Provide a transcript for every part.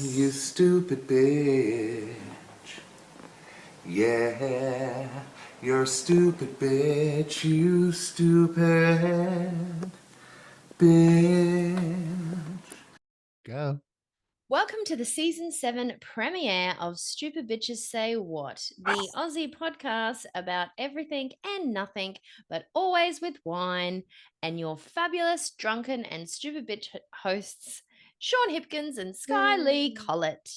You stupid bitch. Yeah, you're a stupid bitch. You stupid bitch. Go. Welcome to the season 7 premiere of Stupid Bitches Say What, the Aussie podcast about everything and nothing, but always with wine, and your fabulous, drunken, and stupid bitch hosts, Sean Hipkins and Skye Lee Collett.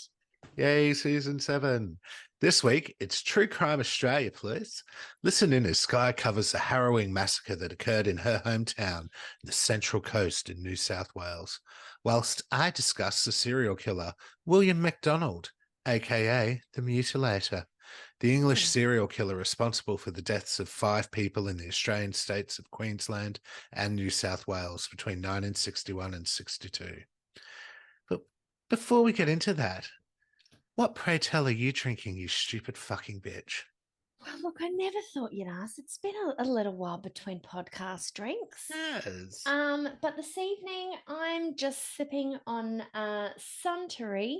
Yay, season 7. This week, it's True Crime Australia, please. Listen in as Skye covers the harrowing massacre that occurred in her hometown, the Central Coast in New South Wales, whilst I discuss the serial killer, William McDonald, aka the Mutilator, the English serial killer responsible for the deaths of 5 people in the Australian states of Queensland and New South Wales between 1961 and 62. But before we get into that, what, pray tell, are you drinking, you stupid fucking bitch? Well, look, I never thought you'd ask. It's been a little while between podcast drinks. Yes. But this evening I'm just sipping on Suntory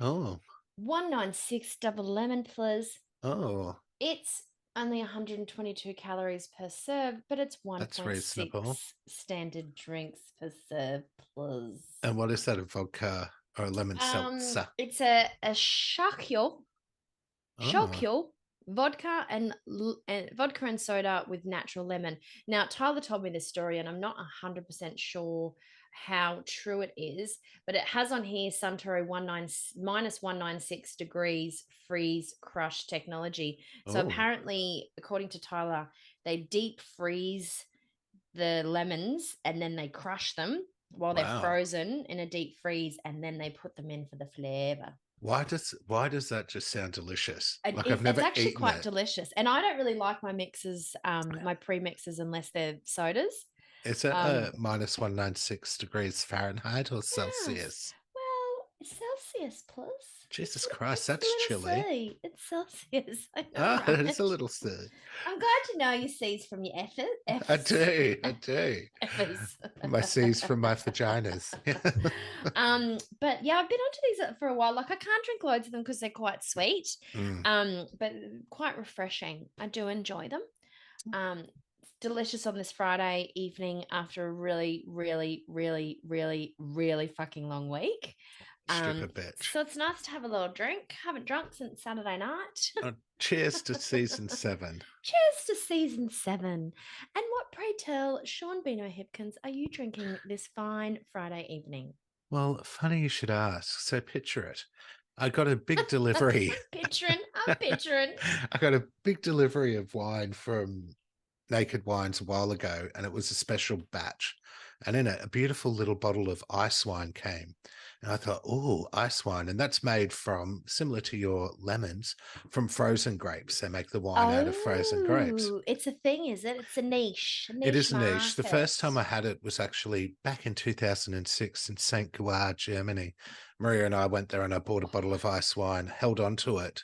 Oh, 196 double lemon, please. oh, It's only 122 calories per serve, but it's that's 1.6 reasonable. standard drinks per serve, please. And what is that, a vodka or a lemon seltzer? It's a Shakyo Oh, vodka and vodka and soda with natural lemon. Now, Tyler told me this story, and I'm not 100% sure how true it is, but it has on here Suntory minus 196 degrees freeze crush technology. So oh, apparently, according to Tyler, they deep freeze the lemons and then they crush them while they're wow. frozen in a deep freeze, and then they put them in for the flavor. Why does that just sound delicious? It Like, I've is. It's never actually eaten quite it. delicious, and I don't really like my mixes, my pre-mixes, unless they're sodas. Is it Um, minus 196 degrees Fahrenheit or yes. Celsius? Well, Celsius plus. Jesus Christ, It's a that's little chilly. C. It's Celsius. I know, Ah, it's a right? little sick. I'm glad to know your C's from your I F's. do, I do. F's. My C's from my vaginas. But yeah, I've been onto these for a while. Like, I can't drink loads of them because they're quite sweet. Mm. But quite refreshing. I do enjoy them. Delicious on this Friday evening after a really, really, really, really, really fucking long week. Stupid bitch. So it's nice to have a little drink. Haven't drunk since Saturday night. Cheers to season 7. Cheers to season 7. And what, pray tell, Sean Bino Hipkins, are you drinking this fine Friday evening? Well, funny you should ask. So picture it. I got a big delivery. I'm picturing. I got a big delivery of wine from Naked Wines a while ago, and it was a special batch. And in it, a beautiful little bottle of ice wine came. And I thought, oh, ice wine. And that's made from, similar to your lemons, from frozen grapes. They make the wine out of frozen grapes. Oh, it's a thing, is it? It's a It niche is a niche. The market. first time I had it was actually back in 2006 in St. Gouard, Germany. Maria and I went there and I bought a bottle of ice wine, held on to it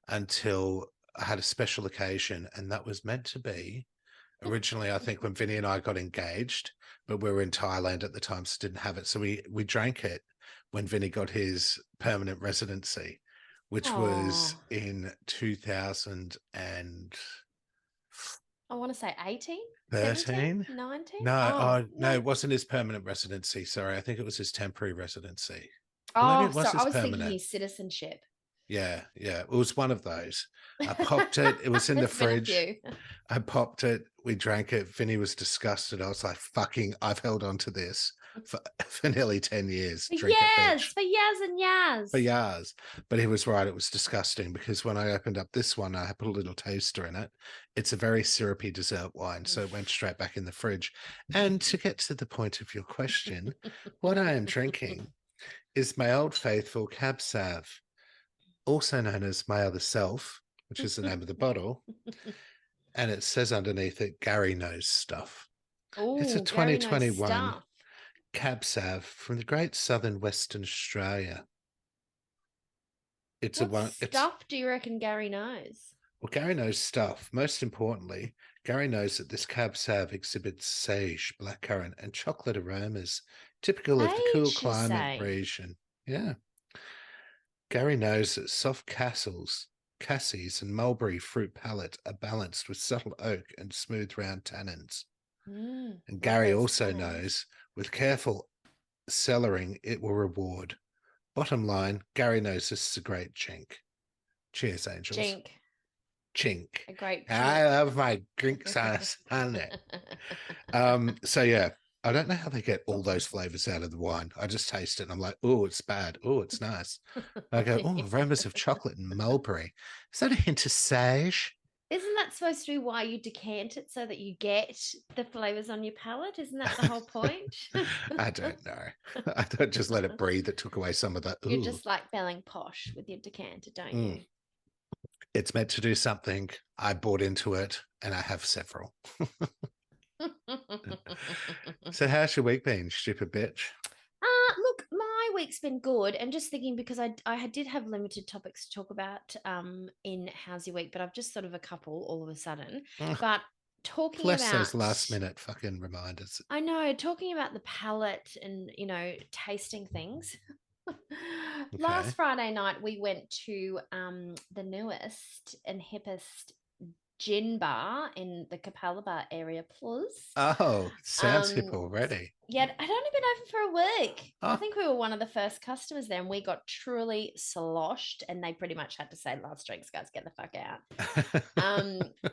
until I had a special occasion. And that was meant to be originally, I think, when Vinny and I got engaged, but we were in Thailand at the time, so didn't have it. So we drank it when Vinny got his permanent residency, which was Oh, in 2013. I want to say 18, 17, 19. No, Oh, oh no, no. it wasn't his permanent residency. Sorry, I think it was his temporary residency. Or maybe Oh, it was sorry. I his was thinking permanent. his citizenship. Yeah, yeah, it was one of those. I popped it. It was in the There's been a fridge. few. I popped it. We drank it. Vinny was disgusted. I was like, fucking, I've held on to this for nearly 10 years. Drink it, bitch. For years and For years. years. But he was right. It was disgusting because when I opened up this one, I put a little taster in it. It's a very syrupy dessert wine. So it went straight back in the fridge. And to get to the point of your question, what I am drinking is my old faithful Cab Sav, also known as my other self, which is the name of the bottle. And it says underneath it, Gary knows stuff. It's a Oh, Gary knows 2021 stuff. Cab Sav from the great southern Western Australia. It's a What one. It's stuff do you reckon Gary knows? Well, Gary knows stuff. Most importantly, Gary knows that this Cab Sav exhibits sage, blackcurrant, and chocolate aromas, typical of the cool Age, you climate say? region. Yeah. Gary knows that soft Cassies, and mulberry fruit palate are balanced with subtle oak and smooth round tannins. And Love Gary those also tannins. knows with careful cellaring, it will reward. Bottom line, Gary knows this is a great chink. Cheers, angels. Jink. Chink. A great I chink. love my drinks on it. So yeah, I don't know how they get all those flavors out of the wine. I just taste it and I'm like, oh, it's bad. Oh, it's nice. I go, oh, aromas of chocolate and mulberry. Is that a hint of sage? Isn't that supposed to be why you decant it so that you get the flavors on your palate? Isn't that the whole point? I don't know. I don't just let it breathe. It took away some of that. You're Ooh. just like feeling posh with your decanter, don't you? It's meant to do something. I bought into it and I have several. So how's your week been, stupid bitch? Look, my week's been good, and just thinking because I did have limited topics to talk about in How's Your Week, but I've just thought of a couple all of a sudden. But talking Bless about those last minute fucking reminders. I know, talking about the palate and tasting things. Last Friday night we went to the newest and hippest gin bar in the Capalaba area, plus. Oh, sounds hip already. Yeah, I'd only been open for a week. Oh. I think we were one of the first customers there, and we got truly sloshed, and they pretty much had to say, "Last drinks, guys, get the fuck out."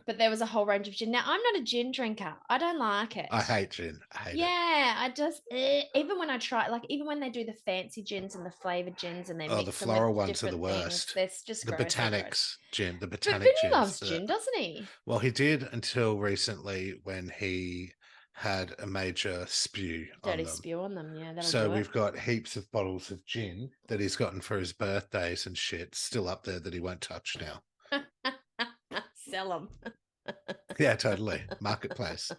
But there was a whole range of gin. Now, I'm not a gin drinker. I don't like it. I hate gin. I hate it. Yeah, I just even when I try, like even when they do the fancy gins and the flavored gins, and they mix the them floral with ones are the different worst. things, that's just The gross. botanics gin. The But botanic Vinny gins. loves gin, doesn't he? Well, he did until recently when he had a major spew on Dirty them. spew on them, yeah. So we've got heaps of bottles of gin that he's gotten for his birthdays and shit still up there that he won't touch now. Sell them. Yeah, totally. Marketplace.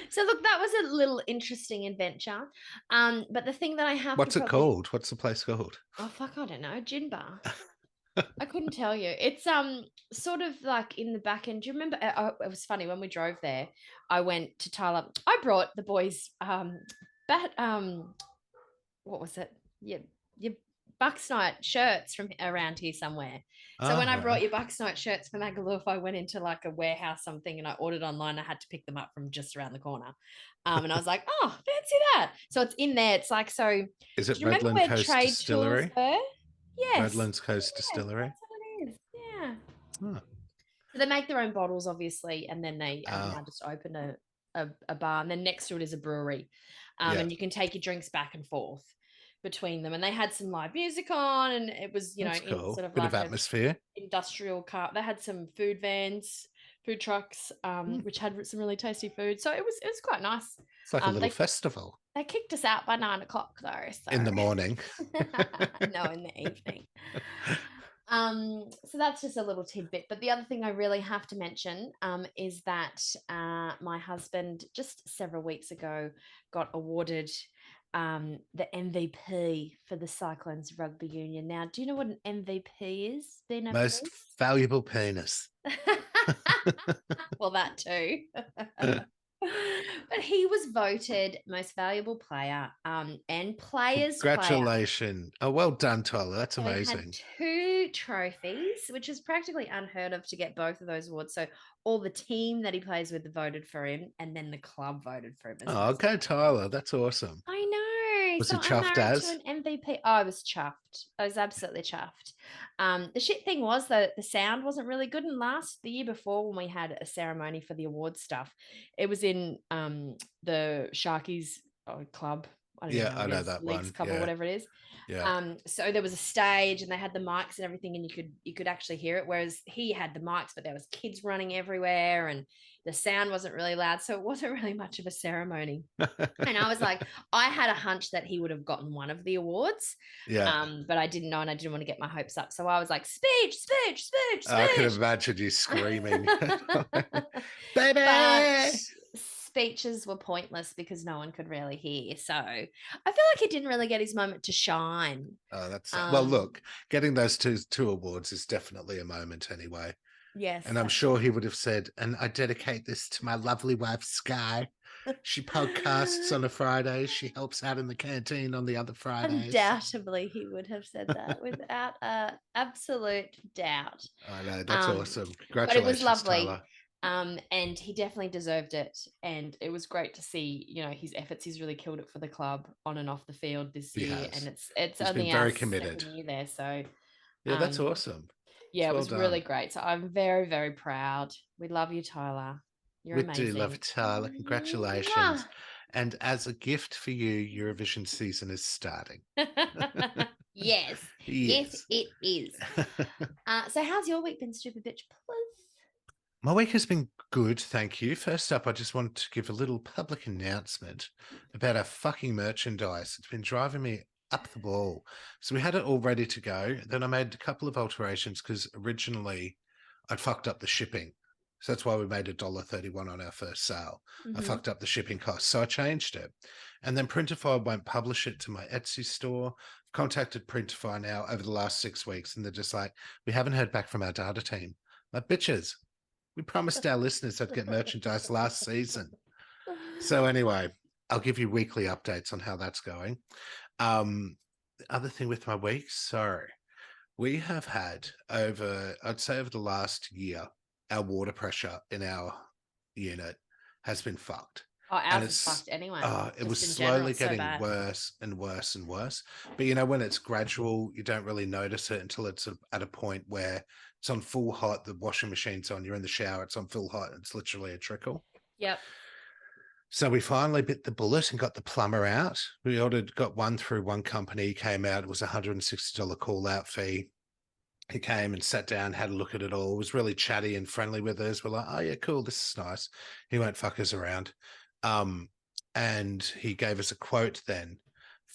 So look, that was a little interesting adventure. But the thing that I have What's it called? What's the place called? Oh fuck, I don't know. Gin bar. I couldn't tell you. It's sort of like in the back end. Do you remember? It was funny when we drove there. I went to Tyler. I brought the boys what was it? Your Bucks Night shirts from around here somewhere. So when I brought your Bucks Night shirts for Magaluf, I went into like a warehouse something and I ordered online. I had to pick them up from just around the corner. And I was like, oh, fancy that. So it's in there. It's like, so is it do you remember Redland where Coast trade Distillery? tours were? Yes. Redlands Coast Distillery. That's what it is. Yeah. Huh. So they make their own bottles, obviously, and then they now just open a bar, and then next to it is a brewery, and you can take your drinks back and forth between them. And they had some live music on, and it was That's in cool. sort of Bit like of atmosphere. Industrial car. They had some food vans, food trucks, which had some really tasty food. So it was quite nice. It's like a little festival. They kicked us out by 9 o'clock though. So. In the morning. No, in the evening. So that's just a little tidbit. But the other thing I really have to mention is that my husband just several weeks ago got awarded the MVP for the Cyclones Rugby Union. Now, do you know what an MVP is? Most valuable penis. Well, that too. But he was voted most valuable player and players. Congratulations. Oh, well done, Tyler. That's amazing. He had 2 trophies, which is practically unheard of to get both of those awards. So all the team that he plays with voted for him, and then the club voted for him. Oh, okay, Tyler. That's awesome. I know. Was so he chuffed I'm married to an MVP. Oh, I was chuffed. I was absolutely chuffed. The shit thing was that the sound wasn't really good. And the year before, when we had a ceremony for the award stuff, it was in the Sharkies club. I don't know. I know that Leagues one. Club or whatever it is. Yeah. So there was a stage and they had the mics and everything, and you could actually hear it. Whereas he had the mics, but there was kids running everywhere, and the sound wasn't really loud, so it wasn't really much of a ceremony. And I was like, I had a hunch that he would have gotten one of the awards, but I didn't know, and I didn't want to get my hopes up. So I was like, speech. I can imagine you screaming, baby. But speeches were pointless because no one could really hear. So I feel like he didn't really get his moment to shine. Oh, that's well. Look, getting those two awards is definitely a moment, anyway. Yes, and I'm sure he would have said, "And I dedicate this to my lovely wife, Skye." She podcasts on a Friday. She helps out in the canteen on the other Fridays. Undoubtedly, he would have said that without absolute doubt. I know, that's awesome. But it was Congratulations, lovely. Tyler. And he definitely deserved it. And it was great to see, his efforts. He's really killed it for the club on and off the field this He year. has. And it's He's been only our very committed. second year there. So Yeah, that's awesome. yeah, Well it was done. really great. So I'm very, very proud. We love you, Tyler. You're We amazing. do love you, Tyler. Congratulations. Mwah. And as a gift for you, Eurovision season is starting. Yes. Yes, it is. So how's your week been, stupid bitch, please? My week has been good, thank you. First up, I just wanted to give a little public announcement about our fucking merchandise. It's been driving me up the wall. So we had it all ready to go. Then I made a couple of alterations because originally I'd fucked up the shipping. So that's why we made $1.31 on our first sale. I fucked up the shipping costs. So I changed it. And then Printify won't publish it to my Etsy store. I've contacted Printify now over the last 6 weeks, and they're just like, we haven't heard back from our data team. Like, bitches, we promised our listeners I'd get merchandise last season. So anyway, I'll give you weekly updates on how that's going. The other thing with my week, so we have had I'd say over the last year, our water pressure in our unit has been fucked. Oh, ours is fucked anyway. It was slowly getting worse and worse and worse. But when it's gradual, you don't really notice it until it's at a point where it's on full hot, the washing machine's on, you're in the shower, it's on full hot, and it's literally a trickle. Yep. So we finally bit the bullet and got the plumber out. We got one through one company, came out, it was $160 call out fee. He came and sat down, had a look at it all, was really chatty and friendly with us. We're like, oh yeah, cool, this is nice. He won't fuck us around. And he gave us a quote then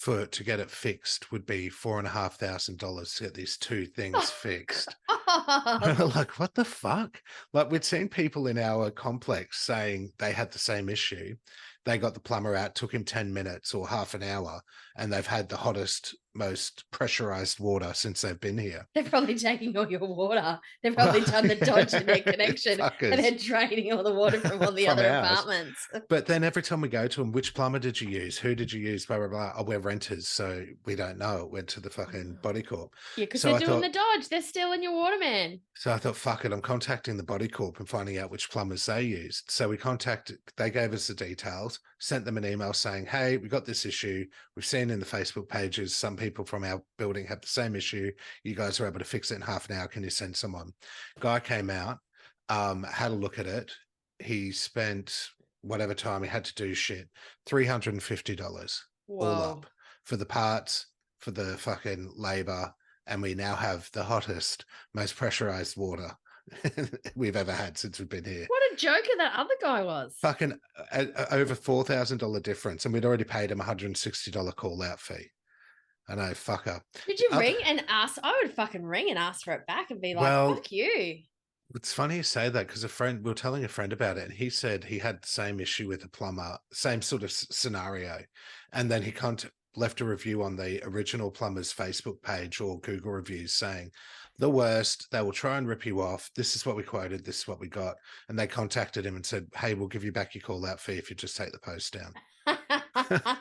to get it fixed would be $4,500 to get these two things fixed. Like, what the fuck? Like, we'd seen people in our complex saying they had the same issue. They got the plumber out, took him 10 minutes or half an hour, and they've had the hottest, most pressurized water since they've been here. They're probably taking all your water. They've probably done the dodge in their connection and they're draining all the water from all the other apartments. But then every time we go to them, which plumber did you use? Who did you use? Blah, blah, blah. Oh, we're renters, so we don't know. It went to the fucking Body Corp. Yeah, because they're doing the dodge. They're stealing your water, man. So I thought, fuck it, I'm contacting the Body Corp and finding out which plumbers they used. So they gave us the details, sent them an email saying, hey, we got this issue. We've seen in the Facebook pages, some people from our building have the same issue. You guys are able to fix it in half an hour. Can you send someone? Guy came out, had a look at it. He spent whatever time he had to do shit, $350 all up for the parts, for the fucking labor. And we now have the hottest, most pressurized water we've ever had since we've been here. What a joker that other guy was. Fucking over $4,000 difference. And we'd already paid him $160 call out fee. I know, fucker. Did you ring and ask? I would fucking ring and ask for it back and be like, fuck you. It's funny you say that because we were telling a friend about it, and he said he had the same issue with a plumber, same sort of scenario. And then he left a review on the original plumber's Facebook page or Google reviews saying, the worst, they will try and rip you off. This is what we quoted. This is what we got. And they contacted him and said, hey, we'll give you back your call out fee if you just take the post down.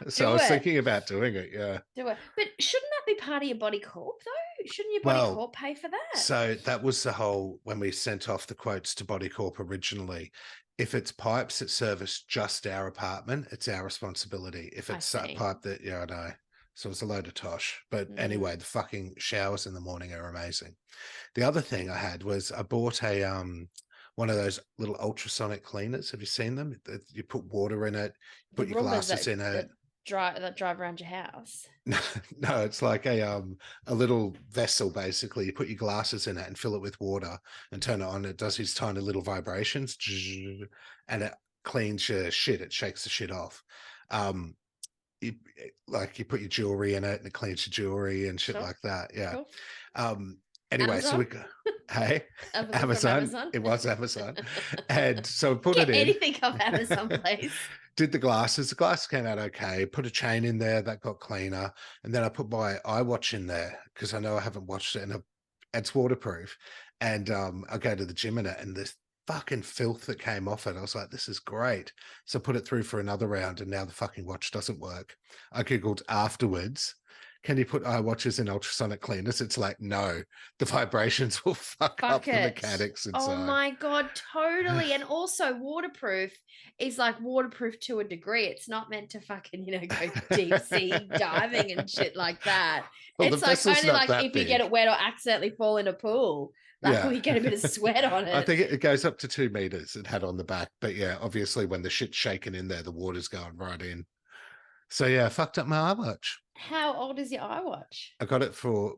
So I was thinking about doing it. Yeah. Do it. But shouldn't that be part of your Body Corp though? Shouldn't your Body Corp pay for that? So that was the whole, when we sent off the quotes to Body Corp originally, if it's pipes that service just our apartment, it's our responsibility. If it's a pipe that, I know. So it's a load of tosh. But anyway, the fucking showers in the morning are amazing. The other thing I had was I bought one of those little ultrasonic cleaners. Have you seen them? You put water in it, put your glasses in it. That drive around your house. No, it's like a little vessel basically. You put your glasses in it and fill it with water and turn it on. It does these tiny little vibrations and it cleans your shit. It shakes the shit off. You put your jewelry in it and it cleans your jewelry and shit like that. Yeah. Cool. Anyway, Amazon? So we go, hey, Amazon. It was Amazon. And so we put it in. Anything off Amazon, please. Did the glasses. The glasses came out okay. Put a chain in there that got cleaner. And then I put my iWatch in there because I know I haven't watched it and it's waterproof. And I go to the gym in it and this fucking filth that came off it. I was like, this is great. So I put it through for another round, and now the fucking watch doesn't work. I Googled afterwards, can you put iWatches in ultrasonic cleaners? It's like, no, the vibrations will fuck up the it. mechanics Oh inside. my God, totally. And also waterproof is like waterproof to a degree. It's not meant to fucking, go deep sea diving and shit like that. Well, It's the like vessel's only not like that if you get big. it wet or accidentally fall in a pool, like Yeah. we get a bit of sweat on I it. think it goes up to 2 meters, it had on the back. But yeah, obviously when the shit's shaking in there, the water's going right in. So yeah, I fucked up my iWatch. How old is your iWatch? I got it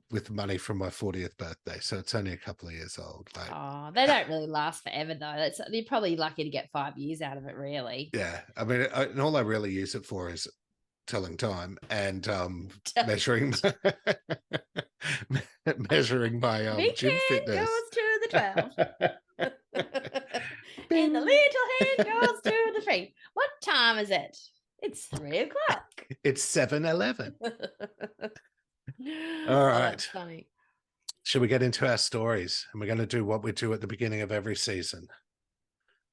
with money from my 40th birthday, so it's only a couple of years old. Like, Oh, they don't really last forever though. You're probably lucky to get 5 years out of it, really. yeah, I mean, and all I really use it for is telling time and measuring measuring my Big gym hand fitness. goes to the 12. And the little hand goes to the 3. What time is it? It's 3:00. It's 7:11. All Oh, right. that's funny. Should we get into our stories? And we're going to do what we do at the beginning of every season.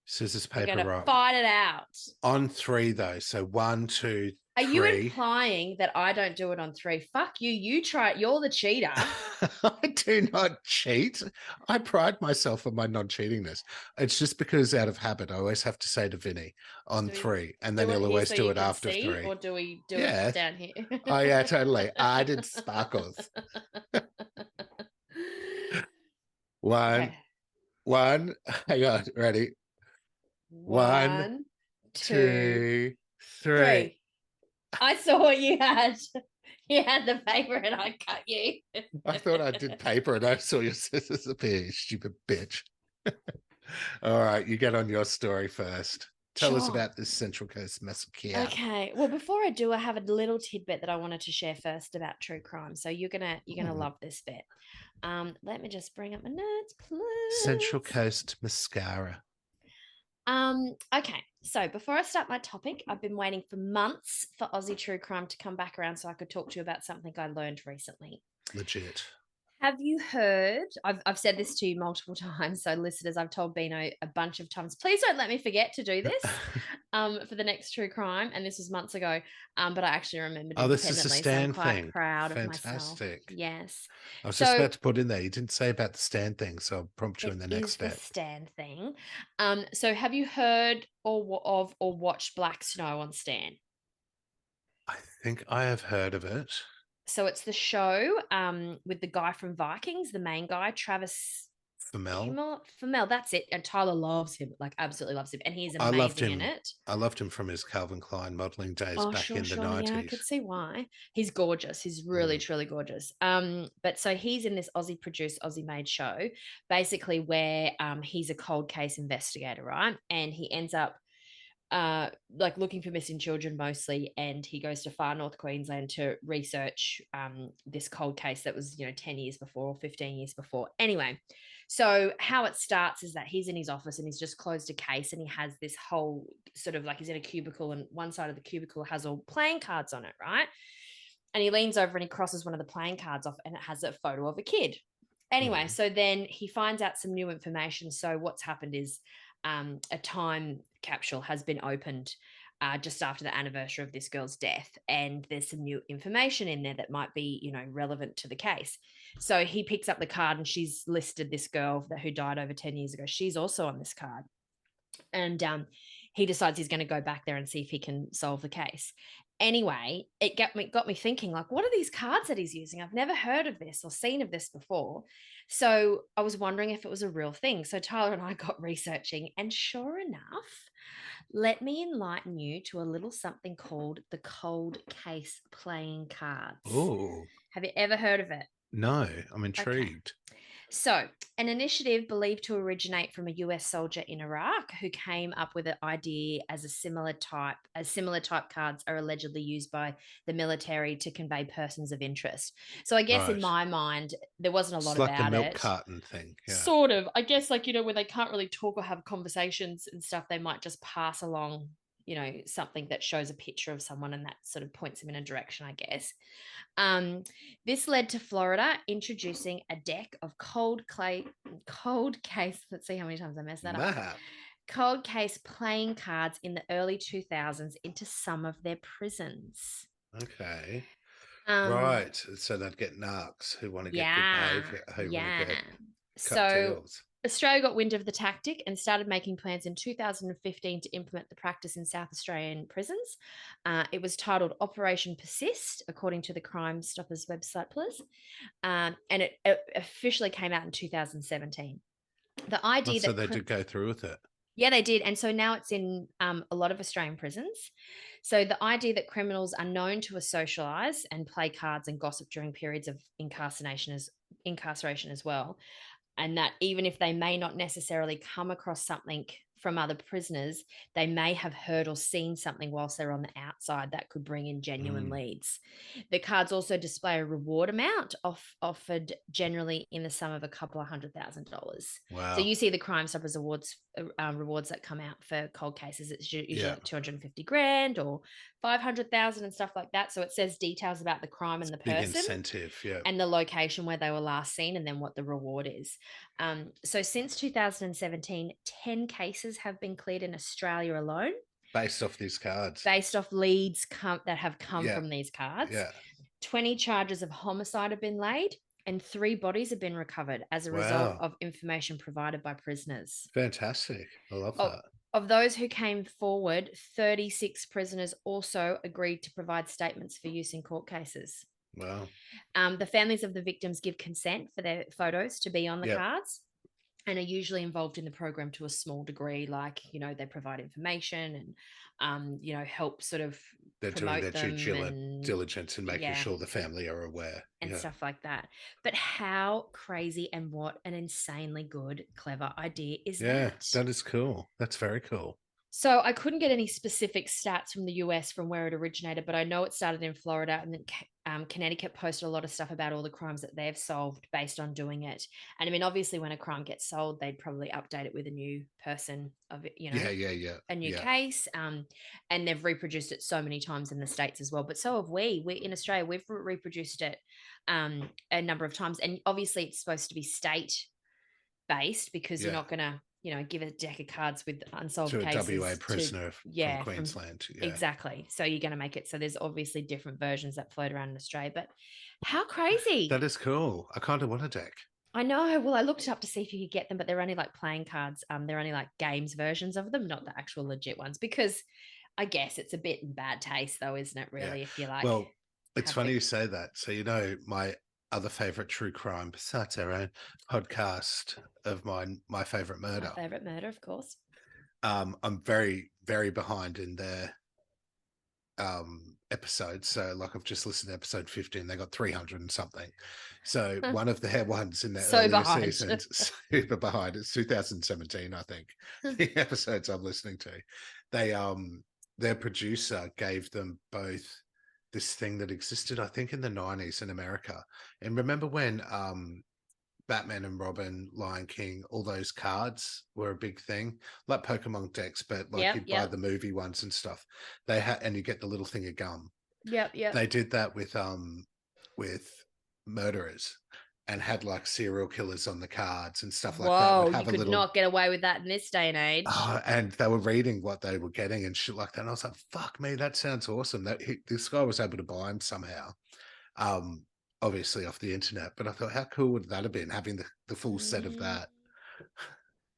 Scissors, We're paper, gonna rock. fight it out. On 3, though. So 1, 2, 3. Are you implying that I don't do it on 3? Fuck you. You try it. You're the cheater. I do not cheat. I pride myself on my non-cheatingness. It's just because out of habit, I always have to say to Vinny on 3, and then he'll always do it after 3. Or do we do it down here? Oh yeah, totally. I did sparkles. One. Hang on, ready? 1, 2, 3. I saw what you had. You had the paper and I cut you. I thought I did paper and I saw your scissors appear, you stupid bitch. All right, you get on your story first. Tell us about this Central Coast Massacre. Okay. Well, before I do, I have a little tidbit that I wanted to share first about true crime. So you're gonna love this bit. Let me just bring up my notes, please. Central Coast Mascara. Okay. So before I start my topic, I've been waiting for months for Aussie true crime to come back around so I could talk to you about something I learned recently. Legit. Have you heard? I've said this to you multiple times. So listeners, I've told Bino a bunch of times, please don't let me forget to do this for the next true crime. And this was months ago. But I actually remembered this is the independently. stand so I'm quite thing. proud Fantastic. of myself. Yes. I was just about to put in there. You didn't say about the stand thing, so I'll prompt you in the next step. The stand thing. So have you heard or watched Black Snow on Stan? I think I have heard of it. So it's the show with the guy from Vikings, the main guy, Travis Fimmel, that's it. And Tyler loves him, like absolutely loves him. And he's amazing in it. I loved him from his Calvin Klein modeling days back in the 90s. Yeah, I could see why. He's gorgeous. He's really, truly gorgeous. But so he's in this Aussie produced, Aussie made show, basically where he's a cold case investigator, right? And he ends up like looking for missing children mostly, and he goes to far north Queensland to research this cold case that was 10 years before or 15 years before. Anyway, so how it starts is that he's in his office and he's just closed a case, and he has this whole sort of like, he's in a cubicle, and one side of the cubicle has all playing cards on it, right? And he leans over and he crosses one of the playing cards off, and it has a photo of a kid. Anyway, so then he finds out some new information. So what's happened is a time capsule has been opened just after the anniversary of this girl's death, and there's some new information in there that might be relevant to the case. So he picks up the card, and she's listed this girl who died over 10 years ago. She's also on this card, and he decides he's going to go back there and see if he can solve the case. Anyway, it got me thinking, like, what are these cards that he's using? I've never heard of this or seen of this before. So I was wondering if it was a real thing. So Tyler and I got researching, and sure enough, let me enlighten you to a little something called the cold case playing cards. Oh. Have you ever heard of it? No, I'm intrigued. Okay. So, an initiative believed to originate from a US soldier in Iraq who came up with an idea as similar type cards are allegedly used by the military to convey persons of interest. So I guess in my mind, there wasn't a lot about it. It's like the milk carton thing. Yeah. Sort of. I guess like, when they can't really talk or have conversations and stuff, they might just pass along, something that shows a picture of someone and that sort of points them in a direction, I guess. This led to Florida introducing a deck of cold case. Let's see how many times I messed that up. Map. Cold case playing cards in the early 2000s into some of their prisons. Okay. Um, Right. So they'd get narcs who want to get good Yeah. behavior, who want to Yeah. get cut So deals. Australia got wind of the tactic and started making plans in 2015 to implement the practice in South Australian prisons. It was titled Operation Persist, according to the Crime Stoppers website, please. And it officially came out in 2017. The idea So that they did go through with it. yeah, they did. And so now it's in a lot of Australian prisons. So the idea that criminals are known to socialize and play cards and gossip during periods of incarceration as well, and that even if they may not necessarily come across something from other prisoners, they may have heard or seen something whilst they're on the outside that could bring in genuine leads. The cards also display a reward amount offered generally in the sum of a couple of $100,000. Wow. So you see the Crime Stoppers awards rewards that come out for cold cases. It's usually like 250 grand or 500,000 and stuff like that. So it says details about the crime and the person. Big incentive, yeah. And the location where they were last seen and then what the reward is. So since 2017, 10 cases have been cleared in Australia alone. Based off these cards. Based off leads that have come from these cards. Yeah. 20 charges of homicide have been laid and 3 bodies have been recovered as a result of information provided by prisoners. Fantastic. I love that. Of those who came forward, 36 prisoners also agreed to provide statements for use in court cases. Wow. The families of the victims give consent for their photos to be on the cards and are usually involved in the program to a small degree. Like, they provide information and, help sort of they're promote doing their them due diligence and making sure the family are aware. And stuff like that. But how crazy and what an insanely good, clever idea is that? Yeah, that is cool. That's very cool. So I couldn't get any specific stats from the US from where it originated, but I know it started in Florida, and then Connecticut posted a lot of stuff about all the crimes that they've solved based on doing it. And I mean, obviously, when a crime gets solved, they'd probably update it with a new person of it, a new case. And they've reproduced it so many times in the States as well. But so have we. We in Australia, we've reproduced it a number of times. And obviously, it's supposed to be state based because you're not going to give a deck of cards with unsolved cases to a WA prisoner from Queensland. Exactly. So you're going to make it. So there's obviously different versions that float around in Australia, but how crazy. That is cool. I kind of want a deck. I know. Well, I looked it up to see if you could get them, but they're only like playing cards. They're only like games versions of them, not the actual legit ones, because I guess it's a bit in bad taste though, isn't it, really, if you like. Well, it's funny you say that. So, my other favorite true crime, besides our own podcast of mine, My Favorite Murder. My Favorite Murder, of course. I'm very, very behind in their episodes. So, like, I've just listened to episode 15. They got 300 and something. So, one of their ones in their earlier seasons, super behind. It's 2017, I think. The episodes I'm listening to, their producer gave them both this thing that existed, I think, in the 90s in America. And remember when Batman and Robin, Lion King, all those cards were a big thing, like Pokemon decks, but like you'd buy the movie ones and stuff. They had, and you get the little thing of gum. Yeah. They did that with murderers and had like serial killers on the cards and stuff like that. Whoa, you could not get away with that in this day and age. And they were reading what they were getting and shit like that. And I was like, fuck me, that sounds awesome. This guy was able to buy them somehow, obviously off the internet. But I thought, how cool would that have been, having the full set of that?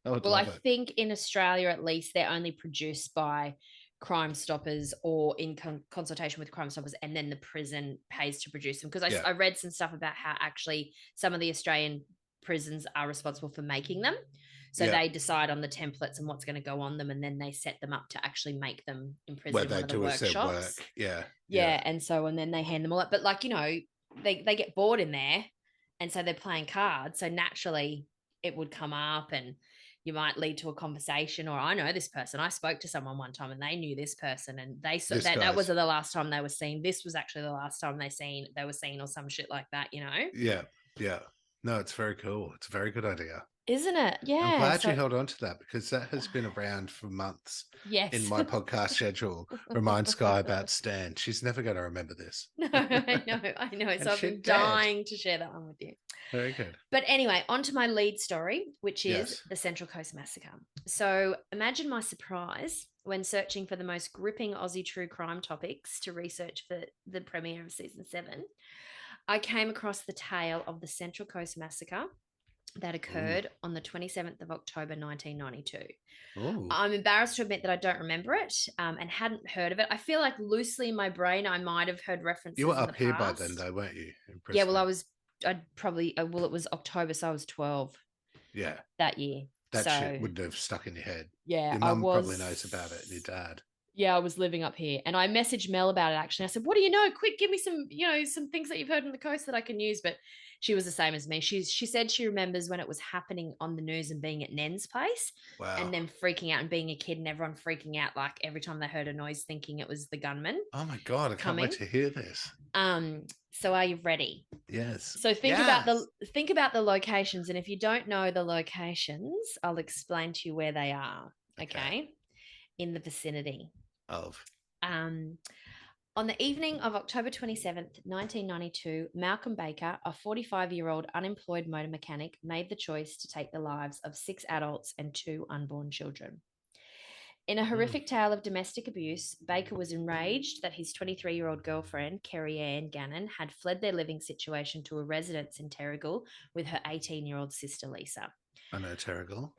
I think in Australia, at least, they're only produced by Crime Stoppers or in consultation with Crime Stoppers, and then the prison pays to produce them. Because I read some stuff about how actually some of the Australian prisons are responsible for making them. So they decide on the templates and what's going to go on them, and then they set them up to actually make them in prison. Where in they one of the do workshops. Work. Yeah. And then they hand them all up. But like, they get bored in there, and so they're playing cards. So naturally it would come up and you might lead to a conversation, or I know this person. I spoke to someone one time and they knew this person, and they saw that was the last time they were seen. This was actually the last time they were seen, or some shit like that, Yeah. No, it's very cool. It's a very good idea. Isn't it? I'm Yeah. glad you So, held on to that because that has been around for months in yes. my podcast schedule. Remind Skye about Stan. She's never going to remember this. No, I know. And So I've she been did. dying to share that one with you. Very good. But anyway, on to my lead story, which is Yes. the Central Coast Massacre. So imagine my surprise when searching for the most gripping Aussie true crime topics to research for the premiere of season 7. I came across the tale of the Central Coast Massacre that occurred on the 27th of October 1992. Ooh. I'm embarrassed to admit that I don't remember it and hadn't heard of it. I feel like loosely in my brain, I might have heard references You were in the up here by then, past. though, weren't you? In Yeah, well, Brisbane. I'd probably, well, it was October, so I was 12 Yeah. that year. That shit So, wouldn't have stuck in your head. yeah, Your I mum probably was. knows about it, and your dad. Yeah, I was living up here. And I messaged Mel about it actually. I said, "What do you know? Quick, give me some, some things that you've heard on the coast that I can use." But she was the same as me. She said she remembers when it was happening on the news and being at Nen's place and Wow. then freaking out and being a kid and everyone freaking out like every time they heard a noise thinking it was the gunman Oh my God, I can't wait coming. to hear this. So are you ready? Yes. So think about the locations, and if you don't know the locations, I'll explain to you where they are. Okay. In the vicinity. Of. On the evening of October 27th, 1992, Malcolm Baker, a 45-year-old unemployed motor mechanic, made the choice to take the lives of 6 adults and 2 unborn children. In a horrific tale of domestic abuse, Baker was enraged that his 23-year-old girlfriend, Kerry Ann Gannon, had fled their living situation to a residence in Terrigal with her 18-year-old sister, Lisa. I know Terrigal.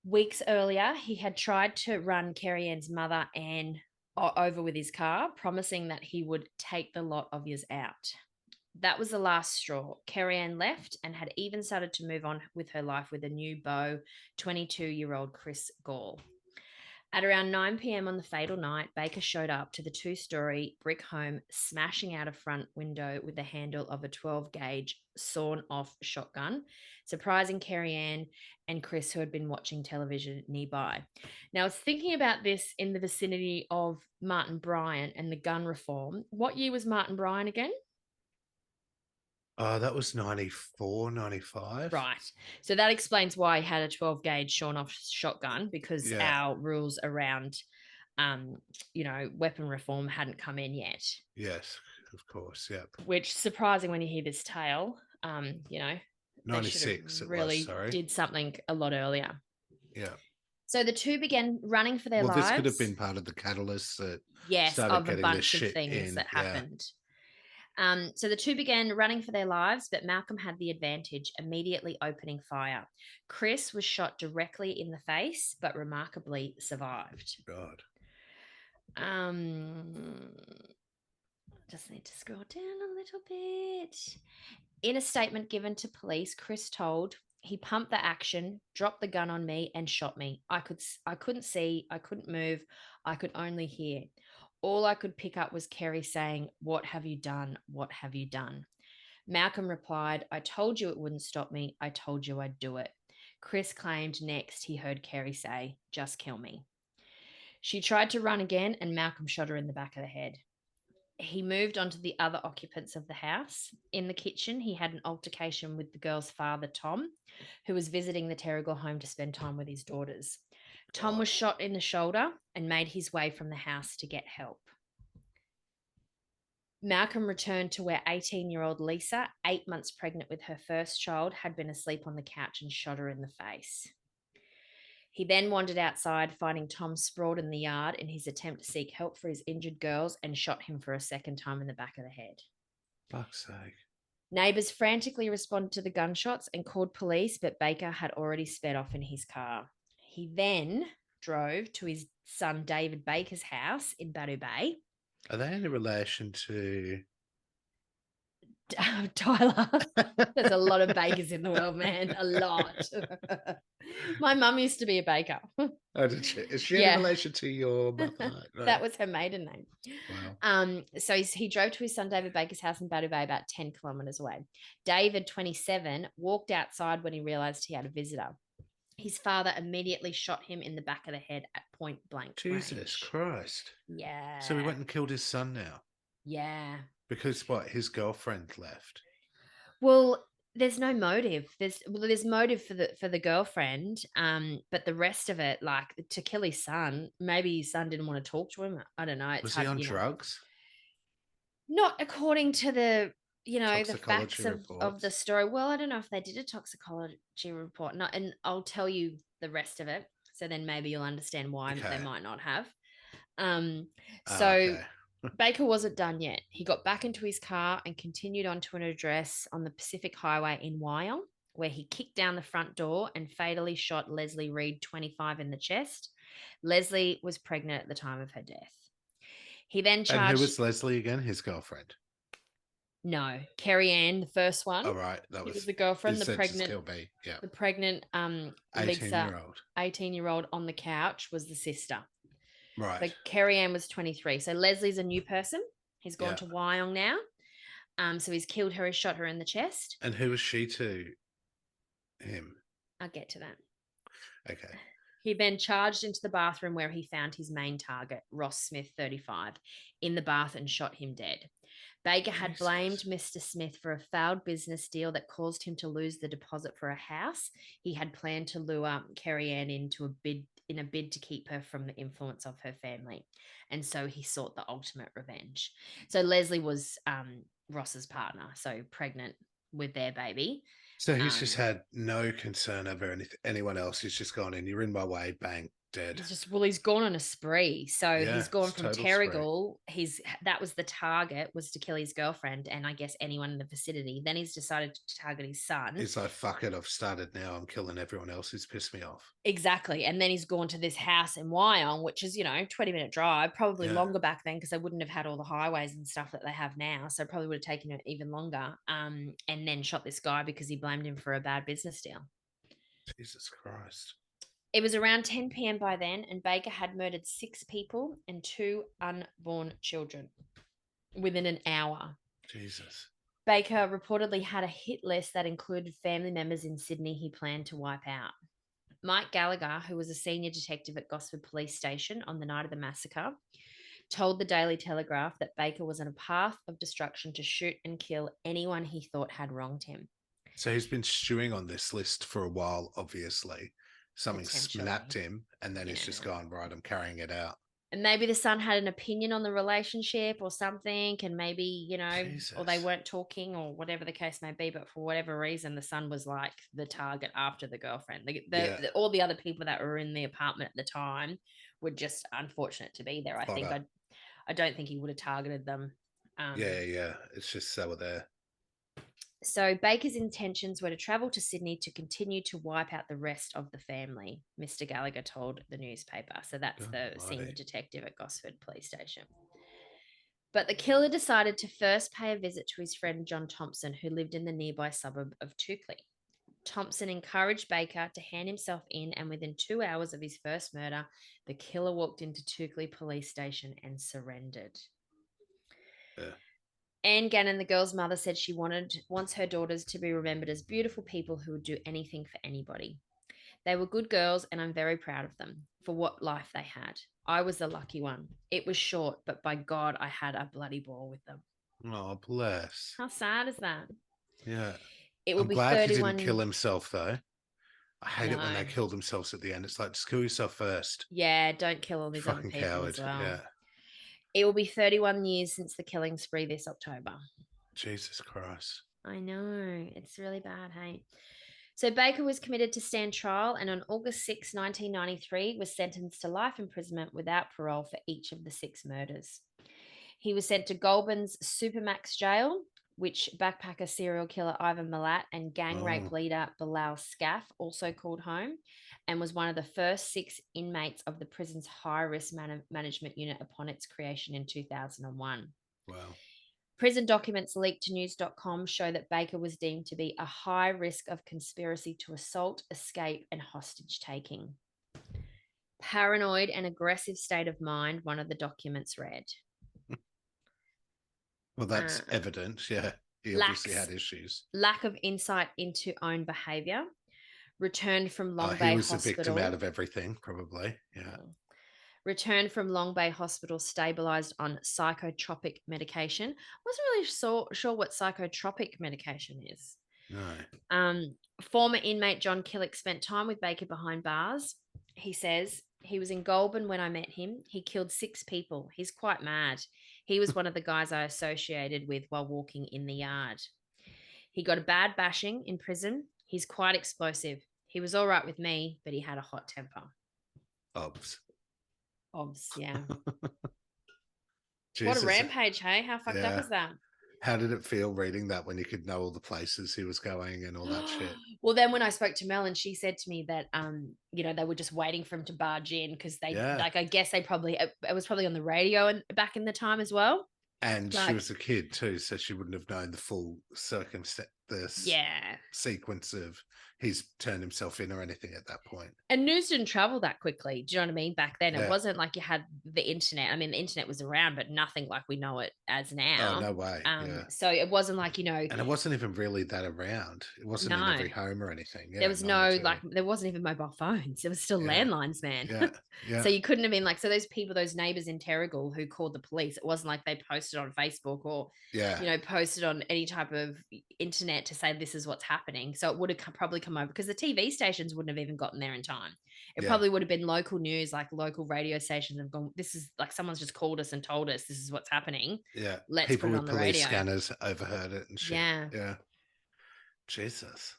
Weeks earlier, he had tried to run Kerry Ann's mother, Anne, over with his car, promising that he would take the lot of yous out. That was the last straw. Kerry Ann left and had even started to move on with her life with a new beau, 22-year-old Chris Gall. At around 9 p.m. on the fatal night, Baker showed up to the 2-story brick home, smashing out a front window with the handle of a 12-gauge sawn-off shotgun, surprising Kerry Ann and Chris, who had been watching television nearby. Now, I was thinking about this in the vicinity of Martin Bryant and the gun reform. What year was Martin Bryant again? That was 94, 95. Right. So that explains why he had a 12-gauge sawn-off shotgun, because our rules around, weapon reform hadn't come in yet. Yes, of course. Yep. Which, surprising when you hear this tale, 96 they really did something a lot earlier. Yeah. So the two began running for their lives. Well, this could have been part of the catalyst that started of a getting bunch this of shit things in. that happened. So the two began running for their lives, but Malcolm had the advantage, immediately opening fire. Chris was shot directly in the face, but remarkably survived. God. Just need to scroll down a little bit. In a statement given to police, Chris told, "He pumped the action, dropped the gun on me, and shot me. I couldn't see, I couldn't move, I could only hear. All I could pick up was Kerry saying, 'What have you done? What have you done?' Malcolm replied, 'I told you it wouldn't stop me. I told you I'd do it.' Chris claimed next he heard Kerry say, 'Just kill me.' She tried to run again, and Malcolm shot her in the back of the head. He moved on to the other occupants of the house. In the kitchen, he had an altercation with the girl's father, Tom, who was visiting the Terrigal home to spend time with his daughters. Tom was shot in the shoulder and made his way from the house to get help. Malcolm returned to where 18-year-old Lisa, 8 months pregnant with her first child, had been asleep on the couch and shot her in the face. He then wandered outside, finding Tom sprawled in the yard in his attempt to seek help for his injured girls, and shot him for a second time in the back of the head. Fuck's sake. Neighbours frantically responded to the gunshots and called police, but Baker had already sped off in his car. He then drove to his son David Baker's house in Badu Bay. Are they in relation to Tyler? There's a lot of bakers in the world, man. A lot. My mum used to be a baker. Oh, did she? Is she in relation to your mother? Right. That was her maiden name. Wow. So he drove to his son David Baker's house in Badu Bay, about 10 kilometres away. David, 27, walked outside when he realised he had a visitor. His father immediately shot him in the back of the head at point blank Jesus range. Christ. Yeah. So he went and killed his son now? Yeah. Because what? His girlfriend left? Well, There's no motive. There's motive for the girlfriend, but the rest of it, like to kill his son, maybe his son didn't want to talk to him. I don't know. It's Was he hard, on drugs? not according to the the Toxicology facts of the reports? story. Well, I don't know if they did a toxicology report. Not, and I'll tell you the rest of it. So then maybe you'll understand why they Okay. might not have. Um, Oh, so okay. Baker wasn't done yet. He got back into his car and continued on to an address on the Pacific Highway in Wyong, where he kicked down the front door and fatally shot Leslie Reed, 25, in the chest. Leslie was pregnant at the time of her death. He then And who charged, was Leslie again? His girlfriend. no, Carrie Ann, the first one. All right. She was the girlfriend, You said just kill me. Yeah. the pregnant 18 Lisa, year old. 18-year-old on the couch was the sister. So Right. Carrie Ann was 23. So Leslie's a new person. He's gone Yeah. to Wyong now. So he's killed her, he's shot her in the chest. And who was she to him? I'll get to that. Okay. He then charged into the bathroom where he found his main target, Ross Smith, 35, in the bath and shot him dead. Baker had blamed Mr. Smith for a failed business deal that caused him to lose the deposit for a house. He had planned to lure Carrie Ann into a bid to keep her from the influence of her family. And so he sought the ultimate revenge. So Leslie was Ross's partner, so pregnant with their baby. So he's just had no concern over anyone else. He's just gone in. You're in my way. Bang. Dead. He's gone on a spree. So Yeah, he's gone it's from total spree. Terrigal. That was the target, was to kill his girlfriend and I guess anyone in the vicinity. Then he's decided to target his son. He's like, fuck it, I've started now. I'm killing everyone else who's pissed me off. Exactly. And then he's gone to this house in Wyong, which is, 20-minute drive, probably longer back then because they wouldn't have had all the highways and stuff that they have now. So probably would have taken it even longer. And then shot this guy because he blamed him for a bad business deal. Jesus Christ. It was around 10 p.m. by then, and Baker had murdered 6 people and 2 unborn children within an hour. Jesus. Baker reportedly had a hit list that included family members in Sydney he planned to wipe out. Mike Gallagher, who was a senior detective at Gosford Police Station on the night of the massacre, told the Daily Telegraph that Baker was on a path of destruction to shoot and kill anyone he thought had wronged him. So he's been stewing on this list for a while, obviously. Something snapped him, and then he's just gone, right, I'm carrying it out. And maybe the son had an opinion on the relationship or something, and maybe, or they weren't talking or whatever the case may be, but for whatever reason, the son was like the target after the girlfriend. All the other people that were in the apartment at the time were just unfortunate to be there. I don't think he would have targeted them. It's just they were there. So Baker's intentions were to travel to Sydney to continue to wipe out the rest of the family, Mr. Gallagher told the newspaper. So that's the senior detective at Gosford Police Station. But the killer decided to first pay a visit to his friend John Thompson, who lived in the nearby suburb of Toukley. Thompson encouraged Baker to hand himself in, and within 2 hours of his first murder, the killer walked into Toukley Police Station and surrendered. Yeah. Anne Gannon, the girl's mother, said she wants her daughters to be remembered as beautiful people who would do anything for anybody. They were good girls, and I'm very proud of them for what life they had. I was the lucky one. It was short, but by God, I had a bloody ball with them. Oh, bless. How sad is that? Yeah. I'm glad he didn't kill himself, though. I hate it when they kill themselves at the end. It's like, just kill yourself first. Yeah, don't kill all these other people coward. as well. Yeah. It will be 31 years since the killing spree this October. Jesus Christ. I know. It's really bad, hey? So Baker was committed to stand trial and on August 6, 1993, was sentenced to life imprisonment without parole for each of the 6 murders. He was sent to Goulburn's Supermax jail, which backpacker serial killer Ivan Milat and gang rape leader Bilal Scaff also called home, and was one of the first 6 inmates of the prison's high-risk management unit upon its creation in 2001. Wow. Prison documents leaked to news.com show that Baker was deemed to be a high risk of conspiracy to assault, escape, and hostage taking. Paranoid and aggressive state of mind, one of the documents read. Well, that's evident. Yeah. He obviously had issues. Lack of insight into own behavior. Returned from Long Bay Hospital. He was the victim out of everything, probably. Yeah. Returned from Long Bay Hospital stabilized on psychotropic medication. I wasn't really sure what psychotropic medication is. No. Former inmate John Killick spent time with Baker behind bars. He says, he was in Goulburn when I met him. He killed 6 people. He's quite mad. He was one of the guys I associated with while walking in the yard. He got a bad bashing in prison. He's quite explosive. He was all right with me, but he had a hot temper. Obs, yeah. Jesus. What a rampage, hey? How fucked up Yeah. is that? How did it feel reading that when you could know all the places he was going and all that shit? Well, then when I spoke to Mel, and she said to me that they were just waiting for him to barge in because they like, I guess they probably, it was probably on the radio and back in the time as well. And she was a kid too, so she wouldn't have known the full sequence of he's turned himself in or anything at that point. And news didn't travel that quickly. Do you know what I mean? Back then, it wasn't like you had the internet. I mean, the internet was around, but nothing like we know it as now. Oh, no way. So it wasn't like, And it wasn't even really that around. It wasn't in every home or anything. Yeah, there was there wasn't even mobile phones. There was still landlines, man. Yeah. So you couldn't have been like, so those people, those neighbors in Terrigal who called the police, it wasn't like they posted on Facebook or, posted on any type of internet to say this is what's happening. So it would have probably come over because the TV stations wouldn't have even gotten there in time. It probably would have been local news, like local radio stations have gone, this is like someone's just called us and told us this is what's happening. Yeah. Let's people put it with on the police radio. Scanners overheard it and shit. Yeah. Jesus.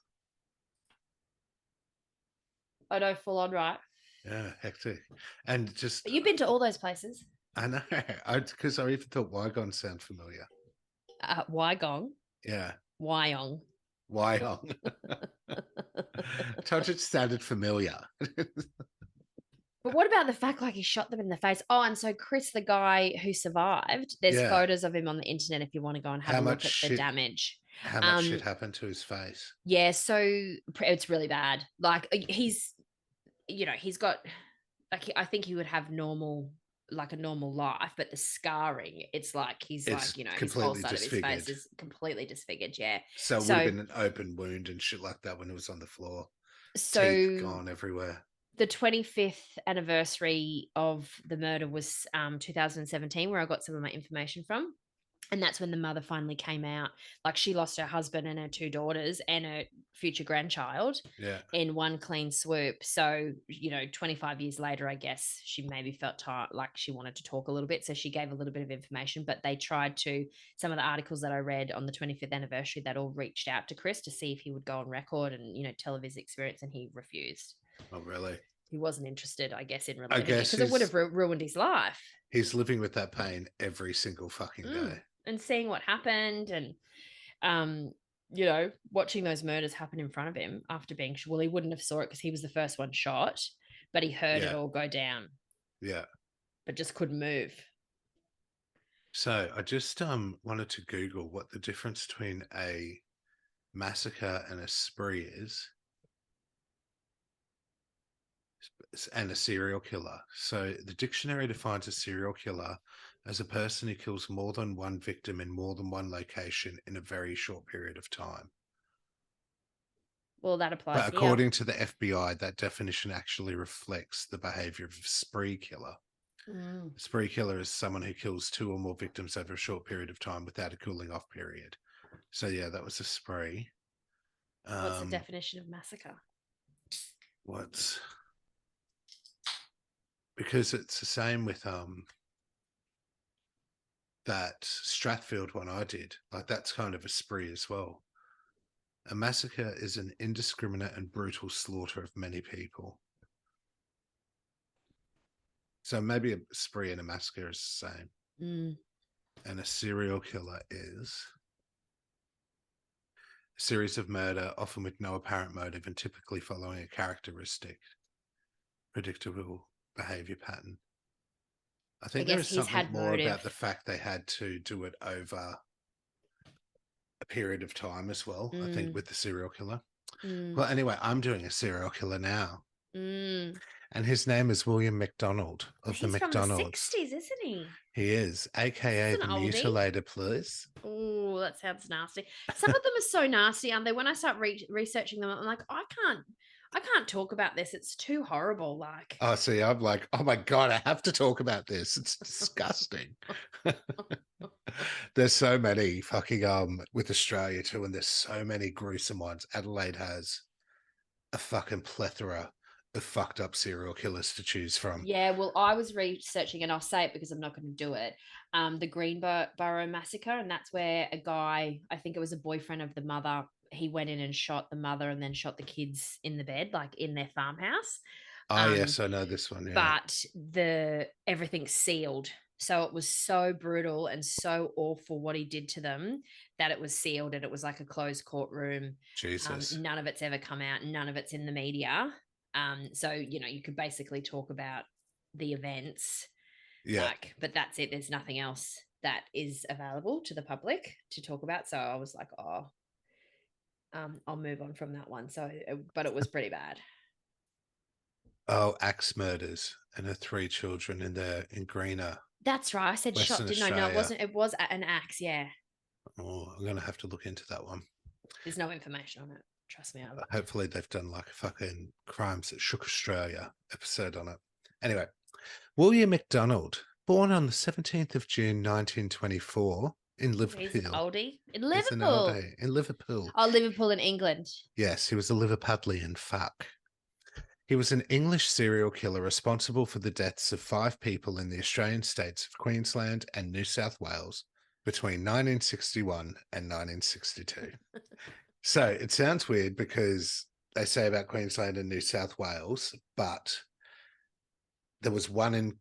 I know, full on, right? Yeah, hectic. And just. But you've been to all those places. I know. Because I even thought Wygong sound familiar. Wygong? Yeah. Wyong. I told you it sounded familiar. But what about the fact like he shot them in the face? Oh, and so Chris, the guy who survived, there's photos of him on the internet if you want to go and have a look at the damage. How much shit happened to his face? Yeah, so it's really bad. Like he's got, like, I think he would have a normal life, but the scarring, it's like he's like, his whole side of his face is completely disfigured. Yeah. So it would have been an open wound and shit like that when it was on the floor. So teeth gone everywhere. The 25th anniversary of the murder was 2017, where I got some of my information from. And that's when the mother finally came out. Like, she lost her husband and her 2 daughters and her future grandchild in one clean swoop. So, 25 years later, I guess she maybe felt like she wanted to talk a little bit. So she gave a little bit of information, but they tried to, some of the articles that I read on the 25th anniversary, that all reached out to Chris to see if he would go on record and, tell of his experience, and he refused. Oh, really? He wasn't interested, I guess, in relating because it would have ruined his life. He's living with that pain every single fucking day. And seeing what happened and, watching those murders happen in front of him after being, well, he wouldn't have saw it because he was the first one shot, but he heard it all go down. Yeah. But just couldn't move. So I just wanted to Google what the difference between a massacre and a spree is. And a serial killer. So the dictionary defines a serial killer as a person who kills more than one victim in more than one location in a very short period of time. Well, that applies. But according to the FBI, that definition actually reflects the behavior of a spree killer. A spree killer is someone who kills 2 or more victims over a short period of time without a cooling off period. So yeah, that was a spree. What's the definition of massacre? Because it's the same with that Strathfield one I did. Like, that's kind of a spree as well. A massacre is an indiscriminate and brutal slaughter of many people. So maybe a spree and a massacre is the same. And a serial killer is a series of murder, often with no apparent motive and typically following a characteristic, predictable behavior pattern. I think there is something more about the fact they had to do it over a period of time as well. I think with the serial killer. Well, anyway, I'm doing a serial killer now. And his name is William McDonald of the McDonald's. He's from the 60s, isn't he? He is, aka the Mutilator, please. Oh, that sounds nasty. Some of them are so nasty, aren't they? When I start researching them, I'm like, I can't talk about this. It's too horrible. Like, oh, see, I'm like, oh my God, I have to talk about this. It's disgusting. There's so many fucking with Australia too, and there's so many gruesome ones. Adelaide has a fucking plethora of fucked up serial killers to choose from. Yeah, well, I was researching, and I'll say it because I'm not going to do it. The Greenborough Massacre, and that's where a guy, I think it was a boyfriend of the mother, he went in and shot the mother and then shot the kids in the bed, like in their farmhouse. Ah, Um, yes, I know this one. Yeah, but the everything's sealed. So it was so brutal and so awful what he did to them that it was sealed and it was like a closed courtroom. Jesus. None of it's ever come out. None of it's in the media. So you could basically talk about the events, Yeah. like, but that's it. There's nothing else that is available to the public to talk about. So I was like, oh, I'll move on from that one. So, but it was pretty bad. Oh, axe murders and her 3 children in Greener, That's right. I said shot, Western didn't I? No, it Australia. wasn't. It was an axe. Yeah. Oh, I'm gonna have to look into that one. There's no information on it. Trust me. Hopefully, they've done like a fucking crimes that shook Australia episode on it. Anyway, William McDonald, born on the 17th of June 1924 in He's an Liverpool. oldie in He's an Liverpool. oldie in Liverpool. Oh, Liverpool in England. Yes, he was a Liverpudlian fuck. He was an English serial killer responsible for the deaths of 5 people in the Australian states of Queensland and New South Wales between 1961 and 1962. So it sounds weird because they say about Queensland and New South Wales, but there was one in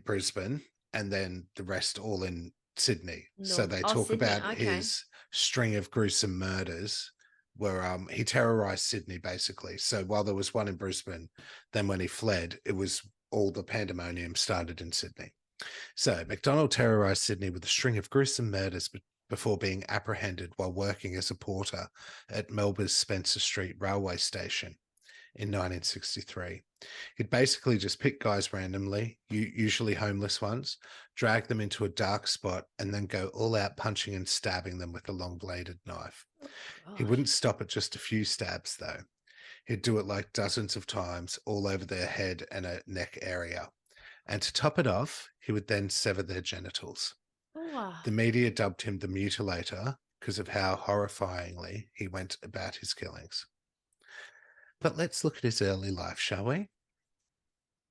Brisbane and then the rest all in Sydney. So North. they Oh, talk Sydney. about Okay. his string of gruesome murders where he terrorized Sydney basically. So while there was one in Brisbane, then when he fled, it was all the pandemonium started in Sydney. So McDonald terrorized Sydney with a string of gruesome murders before being apprehended while working as a porter at Melbourne's Spencer Street railway station in 1963. He'd basically just pick guys randomly, usually homeless ones, drag them into a dark spot, and then go all out punching and stabbing them with a long-bladed knife. He God. wouldn't stop at just a few stabs, though. He'd do it like dozens of times, all over their head and a neck area. And to top it off, he would then sever their genitals. Oh, The media dubbed him the Mutilator because of how horrifyingly he went about his killings. But let's look at his early life, shall we?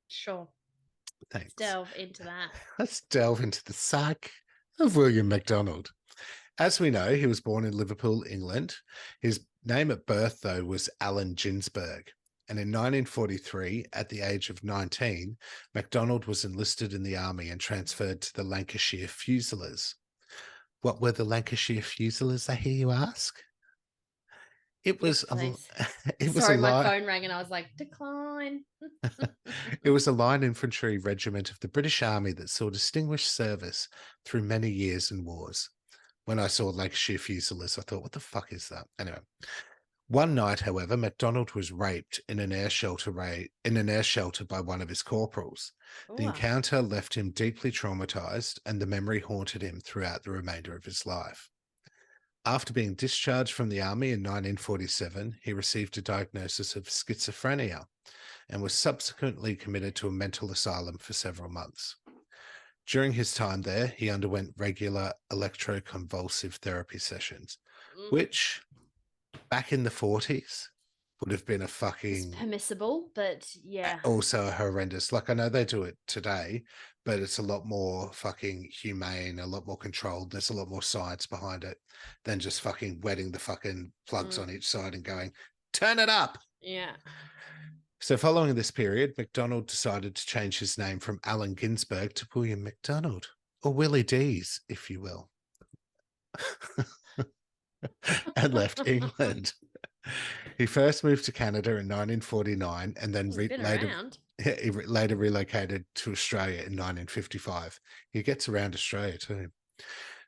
sure. Thanks. Let's delve into that. Let's delve into the psyche of William McDonald. As we know, he was born in Liverpool, England. His name at birth, though, was Alan Ginsberg. And in 1943, at the age of 19, MacDonald was enlisted in the army and transferred to the Lancashire Fusiliers. What were the Lancashire Fusiliers, I hear you ask? It was Yes, it was Sorry, a my line. phone rang and I was like, decline. It was a line infantry regiment of the British Army that saw distinguished service through many years and wars. When I saw Lancashire Fusiliers, I thought, what the fuck is that? Anyway. One night, however, MacDonald was raped in an air shelter by one of his corporals. The Ooh. encounter left him deeply traumatized, and the memory haunted him throughout the remainder of his life. After being discharged from the army in 1947, he received a diagnosis of schizophrenia and was subsequently committed to a mental asylum for several months. During his time there, he underwent regular electroconvulsive therapy sessions, which back in the 40s would have been a fucking It's permissible, but yeah. also horrendous. Like, I know they do it today, but it's a lot more fucking humane, a lot more controlled. There's a lot more science behind it than just fucking wetting the fucking plugs on each side and going, turn it up. Yeah. So following this period, MacDonald decided to change his name from Allen Ginsberg to William MacDonald, or Willie D's, if you will. And left England. He first moved to Canada in 1949 and then later relocated to Australia in 1955. He gets around Australia too.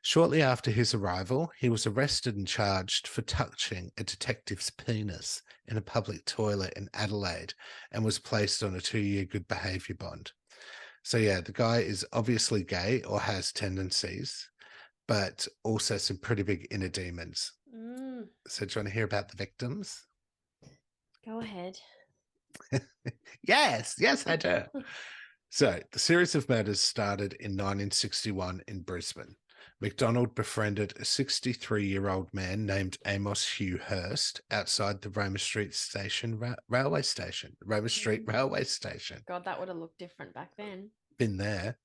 Shortly after his arrival, he was arrested and charged for touching a detective's penis in a public toilet in Adelaide and was placed on a 2-year good behaviour bond. So yeah, the guy is obviously gay or has tendencies, but also some pretty big inner demons. So do you want to hear about the victims? Go ahead. Yes, I do. So the series of murders started in 1961 in Brisbane. McDonald befriended a 63-year-old man named Amos Hugh Hurst outside the Roma Street Station railway station. Roma Street Railway Station. God, that would have looked different back then. Been there.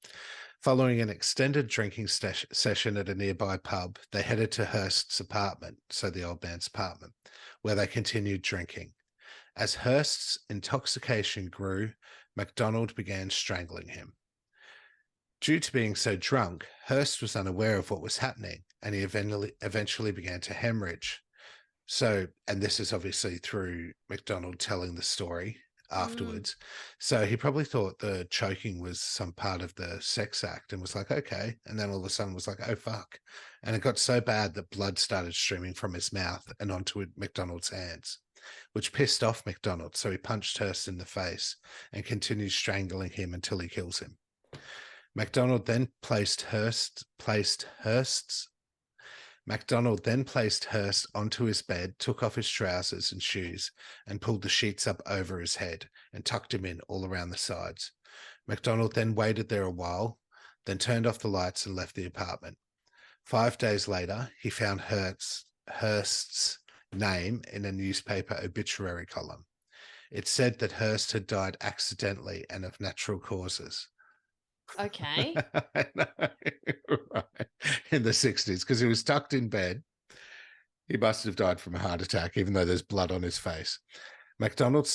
Following an extended drinking session at a nearby pub, they headed to Hurst's apartment, so the old man's apartment, where they continued drinking. As Hurst's intoxication grew, McDonald began strangling him. Due to being so drunk, Hurst was unaware of what was happening, and he eventually began to hemorrhage. So, and this is obviously through McDonald telling the story afterwards. So he probably thought the choking was some part of the sex act and was like, okay. And then all of a sudden was like, oh, fuck. And it got so bad that blood started streaming from his mouth and onto McDonald's hands, which pissed off McDonald. So he punched Hurst in the face and continued strangling him until he kills him. McDonald then placed Hurst onto his bed, took off his trousers and shoes, and pulled the sheets up over his head and tucked him in all around the sides. McDonald then waited there a while, then turned off the lights and left the apartment. 5 days later, he found Hurst's name in a newspaper obituary column. It said that Hurst had died accidentally and of natural causes. Okay. I know, right. In the 60s, because he was tucked in bed. He must have died from a heart attack, even though there's blood on his face. McDonald,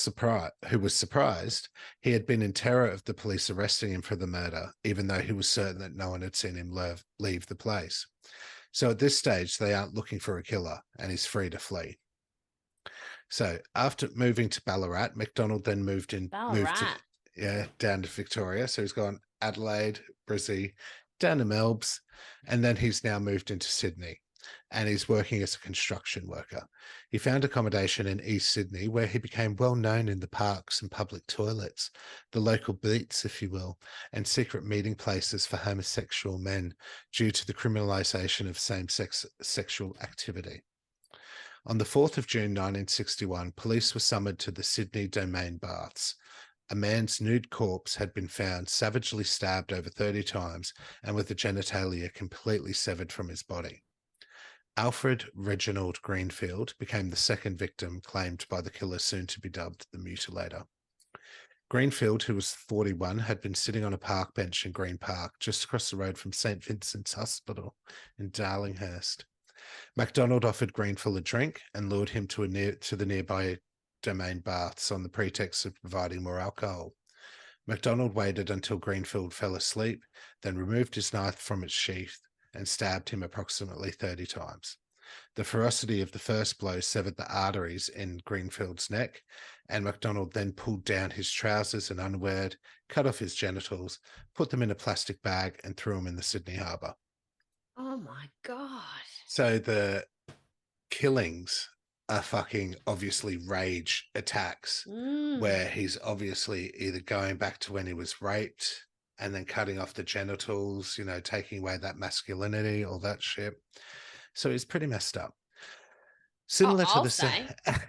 who was surprised, he had been in terror of the police arresting him for the murder, even though he was certain that no one had seen him leave the place. So at this stage, they aren't looking for a killer, and he's free to flee. So after moving to Ballarat, McDonald then moved down to Victoria. So he's gone Adelaide, Brizzy, down to Melbs, and then he's now moved into Sydney, and he's working as a construction worker. He found accommodation in East Sydney, where he became well known in the parks and public toilets, the local beats, if you will, and secret meeting places for homosexual men due to the criminalisation of same-sex sexual activity. On the 4th of June 1961, police were summoned to the Sydney Domain Baths. A man's nude corpse had been found savagely stabbed over 30 times and with the genitalia completely severed from his body. Alfred Reginald Greenfield became the second victim claimed by the killer, soon to be dubbed the Mutilator. Greenfield, who was 41, had been sitting on a park bench in Green Park, just across the road from St. Vincent's Hospital in Darlinghurst. McDonald offered Greenfield a drink and lured him to the nearby Domain Baths on the pretext of providing more alcohol. McDonald waited until Greenfield fell asleep, then removed his knife from its sheath and stabbed him approximately 30 times. The ferocity of the first blow severed the arteries in Greenfield's neck, and McDonald then pulled down his trousers and underwear, cut off his genitals, put them in a plastic bag, and threw them in the Sydney Harbour. Oh my God. So the killings are fucking obviously rage attacks where he's obviously either going back to when he was raped and then cutting off the genitals, you know, taking away that masculinity, all that shit. So he's pretty messed up. Similar to the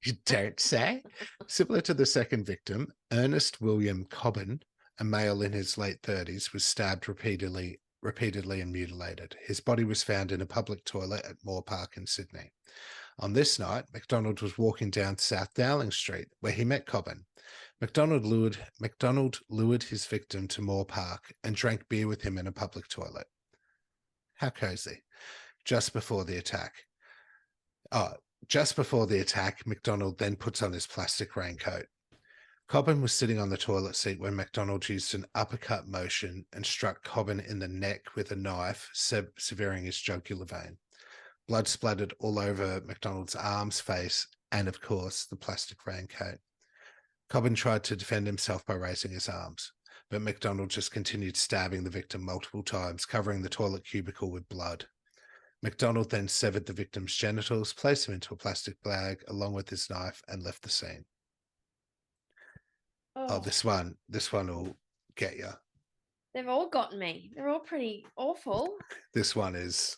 you don't say. Similar to the second victim, Ernest William Cobbin, a male in his late 30s, was stabbed repeatedly and mutilated. His body was found in a public toilet at Moore Park in Sydney. On this night, McDonald was walking down South Dowling Street, where he met Cobbin. McDonald lured his victim to Moore Park and drank beer with him in a public toilet. How cozy. Just before the attack, McDonald then puts on his plastic raincoat. Cobbin was sitting on the toilet seat when McDonald used an uppercut motion and struck Cobbin in the neck with a knife, severing his jugular vein. Blood splattered all over McDonald's arms, face, and of course, the plastic raincoat. Cobbin tried to defend himself by raising his arms, but McDonald just continued stabbing the victim multiple times, covering the toilet cubicle with blood. McDonald then severed the victim's genitals, placed him into a plastic bag along with his knife, and left the scene. Oh, this one will get you. They've all gotten me. They're all pretty awful. This one is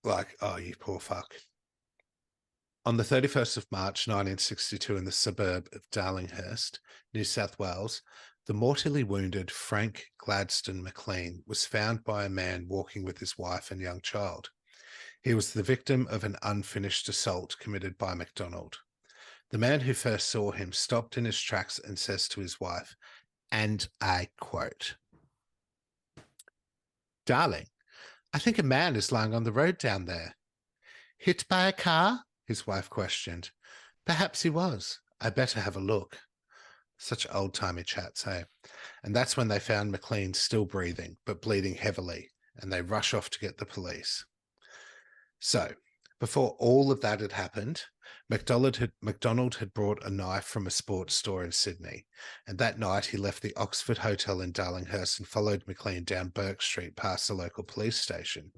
like, oh, you poor fuck. On the 31st of March 1962, in the suburb of Darlinghurst, New South Wales, The mortally wounded Frank Gladstone McLean was found by a man walking with his wife and young child. He was the victim of an unfinished assault committed by McDonald. The man who first saw him stopped in his tracks and says to his wife, and I quote, "Darling, I think a man is lying on the road down there." "Hit by a car?" his wife questioned. "Perhaps he was. I better have a look." Such old-timey chats, hey? And that's when they found McLean still breathing, but bleeding heavily, and they rush off to get the police. So, before all of that had happened, McDonald had brought a knife from a sports store in Sydney, and that night he left the Oxford Hotel in Darlinghurst and followed McLean down Burke Street past the local police station.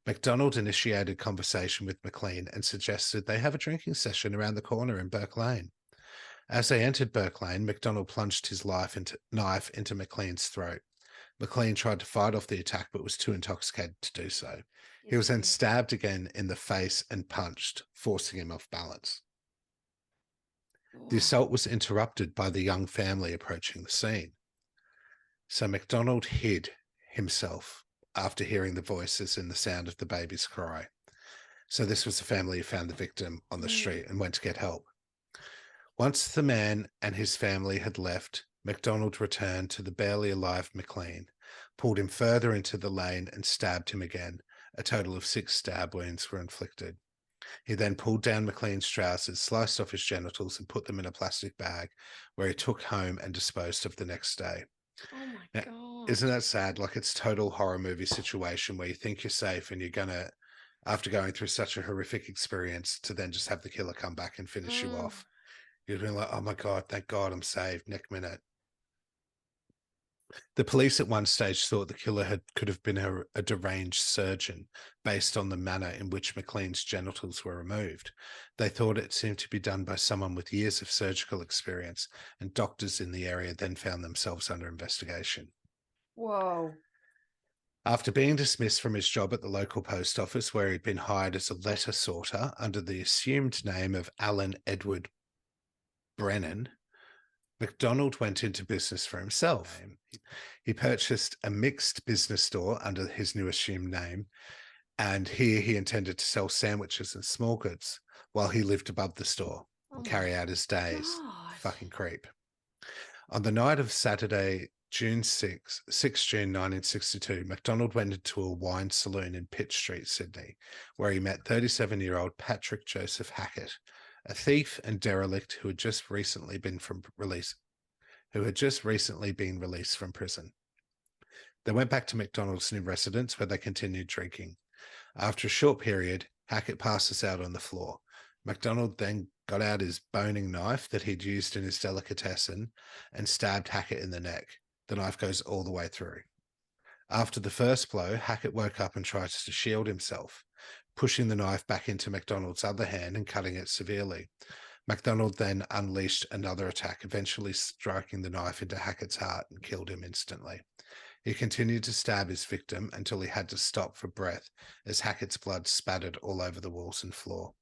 McDonald initiated conversation with McLean and suggested they have a drinking session around the corner in Burke Lane. As they entered Burke Lane, McDonald plunged his knife into McLean's throat. McLean tried to fight off the attack but was too intoxicated to do so. He was then stabbed again in the face and punched, forcing him off balance. The assault was interrupted by the young family approaching the scene. So McDonald hid himself after hearing the voices and the sound of the baby's cry. So this was the family who found the victim on the street and went to get help. Once the man and his family had left, McDonald returned to the barely alive McLean, pulled him further into the lane and stabbed him again. A total of 6 stab wounds were inflicted. He then pulled down McLean's trousers, sliced off his genitals and put them in a plastic bag where he took home and disposed of the next day. Oh my Now, God. isn't that sad? Like, it's total horror movie situation where you think you're safe and you're gonna, after going through such a horrific experience, to then just have the killer come back and finish you off. You're being like, oh my God, thank God I'm saved. Next minute. The police at one stage thought the killer could have been a deranged surgeon based on the manner in which McLean's genitals were removed. They thought it seemed to be done by someone with years of surgical experience, and doctors in the area then found themselves under investigation. Whoa. After being dismissed from his job at the local post office, where he'd been hired as a letter sorter under the assumed name of Alan Edward Brennan, McDonald went into business for himself. He purchased a mixed business store under his new assumed name, and here he intended to sell sandwiches and small goods while he lived above the store and carry out his days. God. Fucking creep. On the night of Saturday, June 6 June 1962, McDonald went into a wine saloon in Pitt Street, Sydney, where he met 37-year-old Patrick Joseph Hackett, a thief and derelict who had just recently been released from prison. They went back to McDonald's new residence where they continued drinking. After a short period, Hackett passes out on the floor. McDonald then got out his boning knife that he'd used in his delicatessen and stabbed Hackett in the neck. The knife goes all the way through. After the first blow, Hackett woke up and tried to shield himself, pushing the knife back into McDonald's other hand and cutting it severely. McDonald then unleashed another attack, eventually striking the knife into Hackett's heart and killed him instantly. He continued to stab his victim until he had to stop for breath as Hackett's blood spattered all over the walls and floor.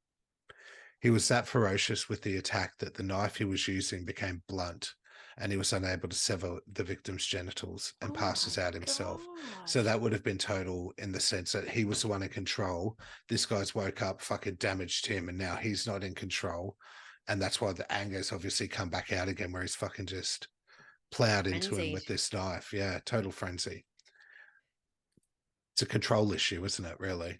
He was that ferocious with the attack that the knife he was using became blunt, and he was unable to sever the victim's genitals and passes out himself. So that would have been total in the sense that he was the one in control. This guy's woke up, fucking damaged him, and now he's not in control. And that's why the anger's obviously come back out again, where he's fucking just plowed into him with this knife. Yeah, total frenzy. It's a control issue, isn't it, really?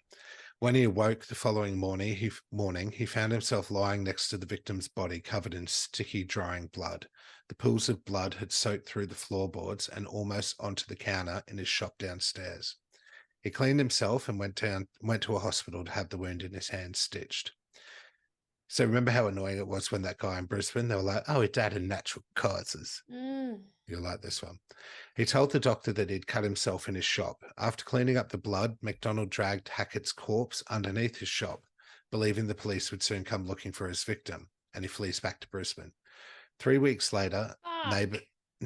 When he awoke the following morning, he found himself lying next to the victim's body covered in sticky, drying blood. The pools of blood had soaked through the floorboards and almost onto the counter in his shop downstairs. He cleaned himself and went to a hospital to have the wound in his hand stitched. So remember how annoying it was when that guy in Brisbane, they were like, oh, it died of natural causes. You'll like this one. He told the doctor that he'd cut himself in his shop. After cleaning up the blood, McDonald dragged Hackett's corpse underneath his shop, believing the police would soon come looking for his victim, and he flees back to Brisbane. 3 weeks later,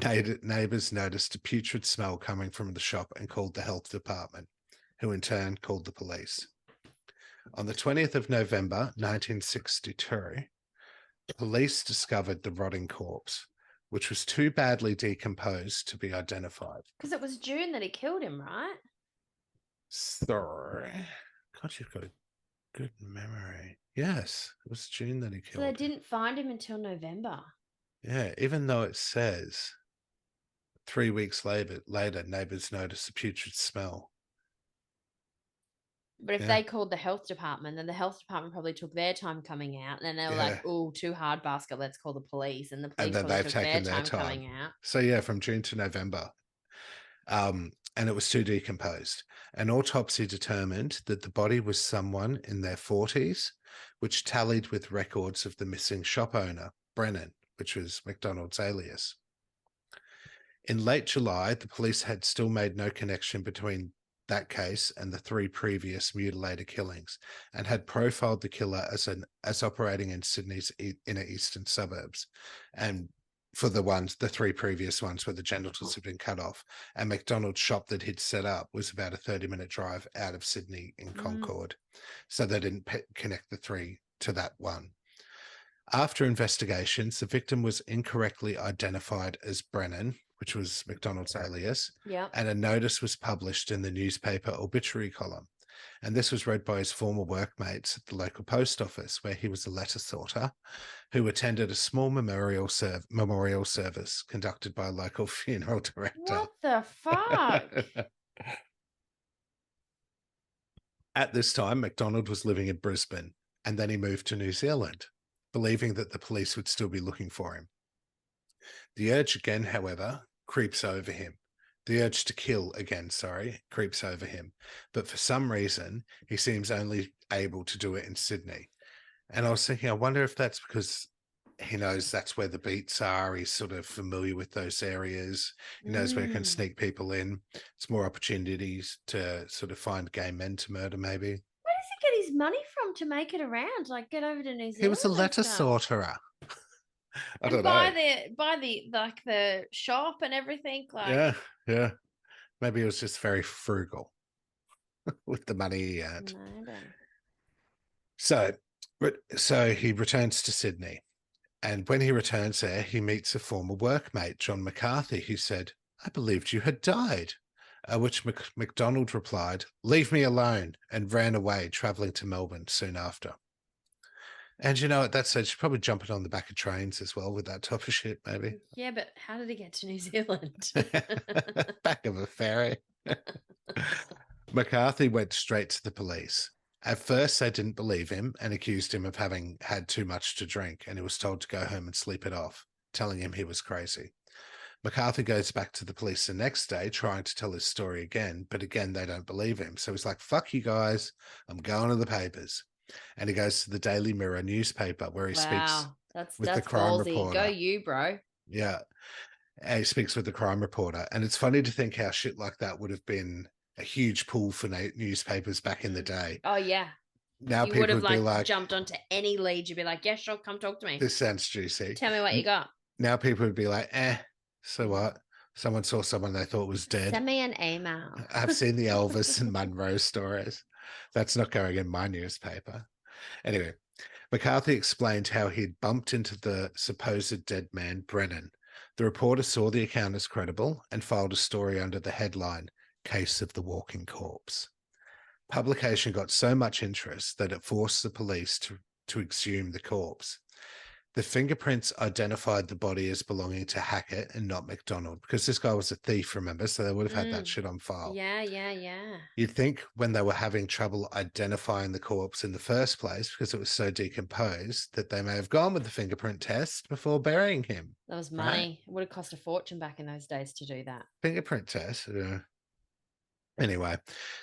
neighbours noticed a putrid smell coming from the shop and called the health department, who in turn called the police. On the 20th of November, 1962, police discovered the rotting corpse, which was too badly decomposed to be identified. Because it was June that he killed him, right? Sorry. God, you've got a good memory. Yes, it was June that he So killed they him. didn't find him until November. Yeah, even though it says 3 weeks later, neighbours noticed a putrid smell. But if Yeah. they called the health department, then the health department probably took their time coming out. And then they were like, oh, too hard basket, let's call the police. And the And police then probably they've took their taken their time time. coming out. So yeah, from June to November. And it was too decomposed. An autopsy determined that the body was someone in their 40s, which tallied with records of the missing shop owner, Brennan, which was McDonald's alias. In late July, the police had still made no connection between that case and the 3 previous Mutilator killings, and had profiled the killer as operating in Sydney's inner eastern suburbs. And for the 3 previous ones where the genitals had been cut off, and McDonald's shop that he'd set up was about a 30-minute drive out of Sydney in Concord. So they didn't connect the 3 to that one. After investigations, the victim was incorrectly identified as Brennan, which was McDonald's alias, and a notice was published in the newspaper obituary column. And this was read by his former workmates at the local post office, where he was a letter sorter, who attended a small memorial service conducted by a local funeral director. What the fuck? At this time, McDonald was living in Brisbane, and then he moved to New Zealand, believing that the police would still be looking for him. The urge again, however, creeps over him. The urge to kill again, creeps over him. But for some reason, he seems only able to do it in Sydney. And I was thinking, I wonder if that's because he knows that's where the beats are. He's sort of familiar with those areas. He knows where he can sneak people in. It's more opportunities to sort of find gay men to murder, maybe. Where does he get his money from to make it around? Like, get over to New Zealand? He was a letter sorterer. I don't know. Buy the shop and everything. Like, yeah. Maybe it was just very frugal with the money he had. Maybe. So he returns to Sydney. And when he returns there, he meets a former workmate, John McCarthy, who said, "I believed you had died." Which McDonald replied, "Leave me alone," and ran away, travelling to Melbourne soon after. And you know, at that stage, probably jumping on the back of trains as well with that type of shit, maybe. Yeah, but how did he get to New Zealand? Back of a ferry. McCarthy went straight to the police. At first, they didn't believe him and accused him of having had too much to drink, and he was told to go home and sleep it off, telling him he was crazy. McCarthy goes back to the police the next day, trying to tell his story again, but again, they don't believe him. So he's like, "Fuck you guys, I'm going to the papers." And he goes to the Daily Mirror newspaper, where he speaks with the crime reporter. Go you, bro. Yeah. And he speaks with the crime reporter. And it's funny to think how shit like that would have been a huge pull for newspapers back in the day. Oh, yeah. Now people would be like, jumped onto any lead. You'd be like, "Yeah, sure, come talk to me. This sounds juicy. Tell me what you got." Now people would be like, so what? Someone saw someone they thought was dead. Send me an email. I've seen the Elvis and Monroe stories. That's not going in my newspaper. Anyway, McCarthy explained how he'd bumped into the supposed dead man, Brennan. The reporter saw the account as credible and filed a story under the headline, "Case of the Walking Corpse." Publication got so much interest that it forced the police to exhume the corpse. The fingerprints identified the body as belonging to Hackett and not McDonald, because this guy was a thief, remember? So they would have had that shit on file. Yeah. You'd think when they were having trouble identifying the corpse in the first place, because it was so decomposed, that they may have gone with the fingerprint test before burying him. That was money. Right? It would have cost a fortune back in those days to do that. Fingerprint test? Anyway,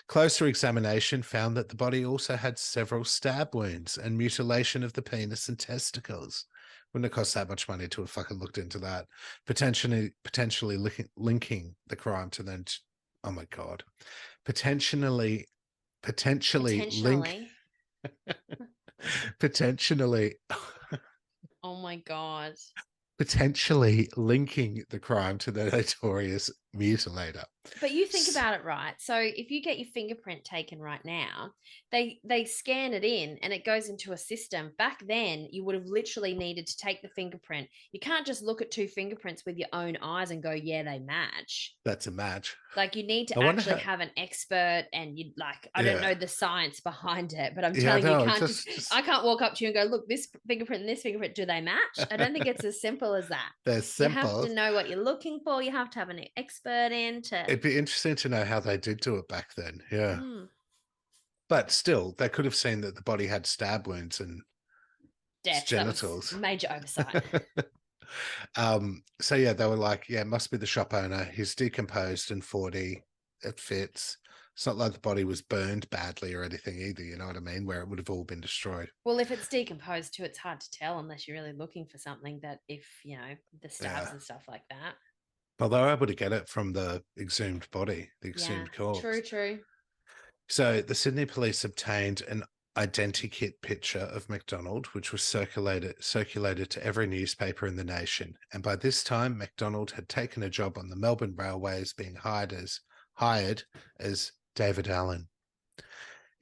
closer examination found that the body also had several stab wounds and mutilation of the penis and testicles. Wouldn't have cost that much money to have fucking looked into that. Potentially linking the crime to then. Oh my God. Potentially. Potentially. Oh my God. Potentially linking the crime to the notorious Mutilator. But you think about it, right? So if you get your fingerprint taken right now, they scan it in and it goes into a system. Back then, you would have literally needed to take the fingerprint. You can't just look at two fingerprints with your own eyes and go, yeah, they match. That's a match. Like you need I to wonder actually how. have an expert, and you like I don't Yeah, know the science behind it, but I'm yeah. telling you, No, can't just just I can't walk up to you and go, look, this fingerprint and this fingerprint, do they match? I don't think it's as simple as that. they're You have to simple. know what you're looking for. You have to have an expert in to. It'd be interesting to know how they did do it back then. Yeah, Mm, but still, they could have seen that the body had stab wounds and death. That was genitals. major oversight. So yeah, they were like, yeah, it must be the shop owner. He's decomposed and 40. It fits. It's not like the body was burned badly or anything either, you know what I mean? Where it would have all been destroyed. Well, if it's decomposed too, it's hard to tell unless you're really looking for something that if, the stabs Yeah. and stuff like that. Well, they were able to get it from the exhumed body, the Yeah. exhumed corpse. True. So the Sydney police obtained an identikit picture of McDonald, which was circulated to every newspaper in the nation. And by this time, McDonald had taken a job on the Melbourne Railways, being hired as David Allen.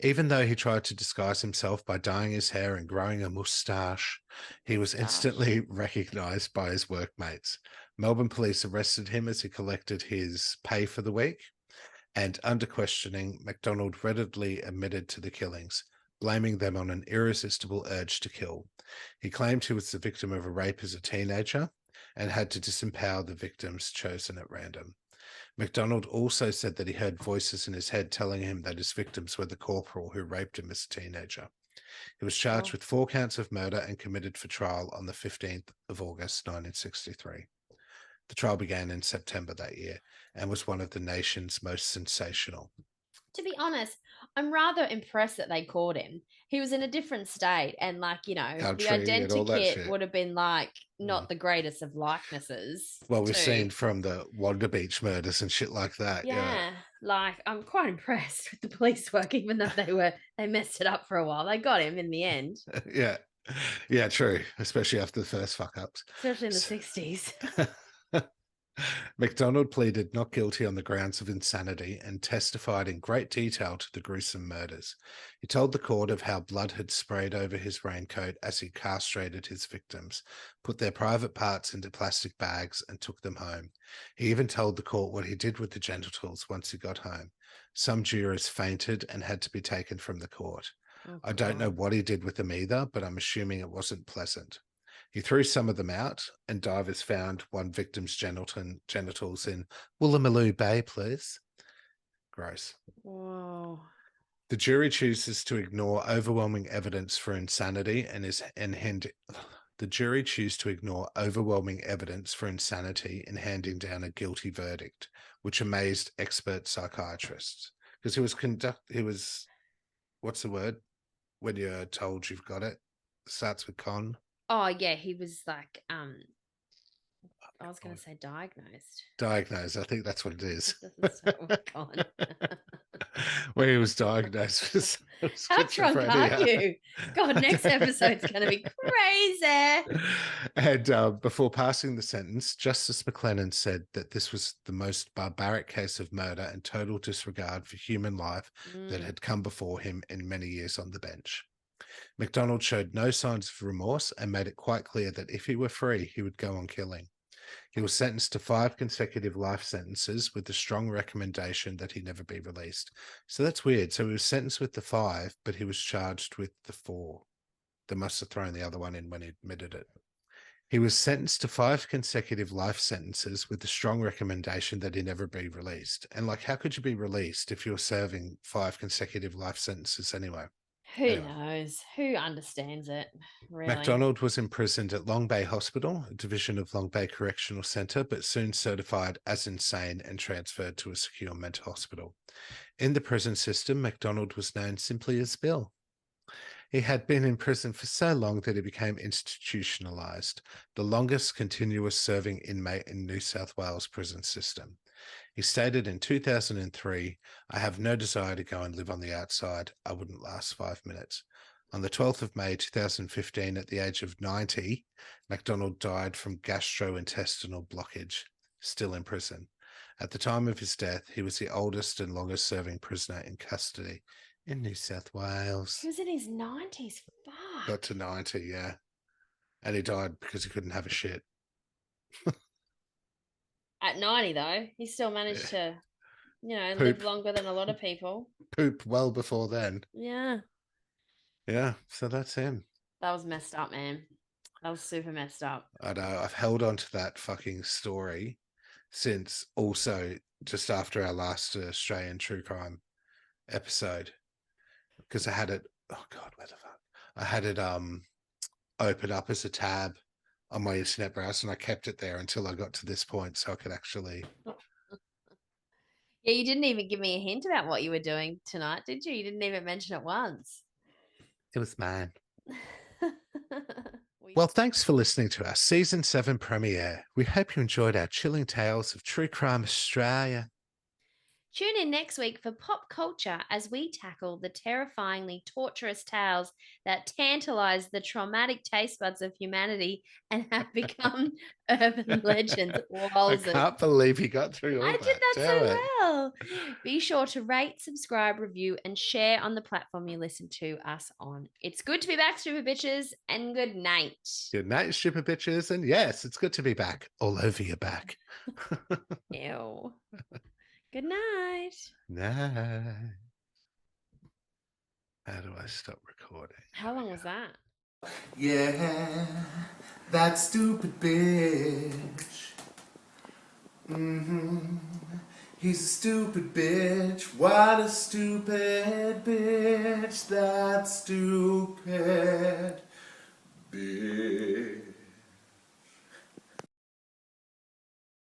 Even though he tried to disguise himself by dyeing his hair and growing a moustache, he was instantly recognised by his workmates. Melbourne police arrested him as he collected his pay for the week. And under questioning, McDonald readily admitted to the killings, blaming them on an irresistible urge to kill. He claimed he was the victim of a rape as a teenager and had to disempower the victims chosen at random. McDonald also said that he heard voices in his head telling him that his victims were the corporal who raped him as a teenager. He was charged with 4 counts of murder and committed for trial on the 15th of August, 1963. The trial began in September that year and was one of the nation's most sensational. To be honest, I'm rather impressed that they caught him. He was in a different state, and the Country and all that identikit shit. would have been not the greatest of likenesses. Well, we've too. seen from the Wanda Beach murders and shit like that. Yeah, I'm quite impressed with the police work, even though they messed it up for a while. They got him in the end, Yeah. Yeah, true. Especially after the first fuck ups. especially in the 60s. McDonald pleaded not guilty on the grounds of insanity and testified in great detail to the gruesome murders. He told the court of how blood had sprayed over his raincoat as he castrated his victims, put their private parts into plastic bags, and took them home. He even told the court what he did with the genitals once he got home. Some jurors fainted and had to be taken from the court. Oh, I don't know God. what he did with them either, but I'm assuming it wasn't pleasant. He threw some of them out, and divers found one victim's genitals in Woolloomooloo Bay, please. Gross. Whoa. The jury chooses to ignore overwhelming evidence for insanity the jury choose to ignore overwhelming evidence for insanity in handing down a guilty verdict, which amazed expert psychiatrists. Because he was what's the word? When you're told you've got it. Starts with con. Oh yeah, he was I was going to say diagnosed. Diagnosed. I think that's what it is. It doesn't start with con. Where he was diagnosed with How drunk are you? God, next episode's going to be crazy. And before passing the sentence, Justice McLennan said that this was the most barbaric case of murder and total disregard for human life that had come before him in many years on the bench. McDonald showed no signs of remorse and made it quite clear that if he were free, he would go on killing. He was sentenced to 5 consecutive life sentences with the strong recommendation that he never be released. So that's weird. So he was sentenced with the 5, but he was charged with the 4. They must have thrown the other one in when he admitted it. He was sentenced to 5 consecutive life sentences with the strong recommendation that he never be released. And how could you be released if you're serving 5 consecutive life sentences anyway? Who knows? Who understands it, really? McDonald was imprisoned at Long Bay Hospital, a division of Long Bay Correctional Centre, but soon certified as insane and transferred to a secure mental hospital. In the prison system, McDonald was known simply as Bill. He had been in prison for so long that he became institutionalised, the longest continuous serving inmate in New South Wales prison system. He stated in 2003, "I have no desire to go and live on the outside. I wouldn't last 5 minutes." On the 12th of May 2015, at the age of 90, McDonald died from gastrointestinal blockage, still in prison. At the time of his death, he was the oldest and longest serving prisoner in custody in New South Wales. He was in his 90s. Fuck. Got to 90, yeah. And he died because he couldn't have a shit. At 90, though, he still managed to, live longer than a lot of people. Poop well before then. Yeah. Yeah, so that's him. That was messed up, man. That was super messed up. I know. I've held on to that fucking story since also just after our last Australian true crime episode, because I had it. Oh God, where the fuck? I had it open up as a tab on my internet browser, and I kept it there until I got to this point, so I could actually. Yeah, you didn't even give me a hint about what you were doing tonight, did you? You didn't even mention it once. It was mine. Well, thanks for listening to our Season 7 premiere. We hope you enjoyed our chilling tales of True Crime Australia. Tune in next week for pop culture as we tackle the terrifyingly torturous tales that tantalize the traumatic taste buds of humanity and have become urban legends. I can't believe you got through all I that. did that Damn so it. well. Be sure to rate, subscribe, review, and share on the platform you listen to us on. It's good to be back, stupid bitches, and good night. Good night, stupid bitches. And yes, it's good to be back. All over your back. Ew. Good night. Night. How do I stop recording? How long was that? Yeah, that stupid bitch. He's a stupid bitch. What a stupid bitch. That stupid bitch.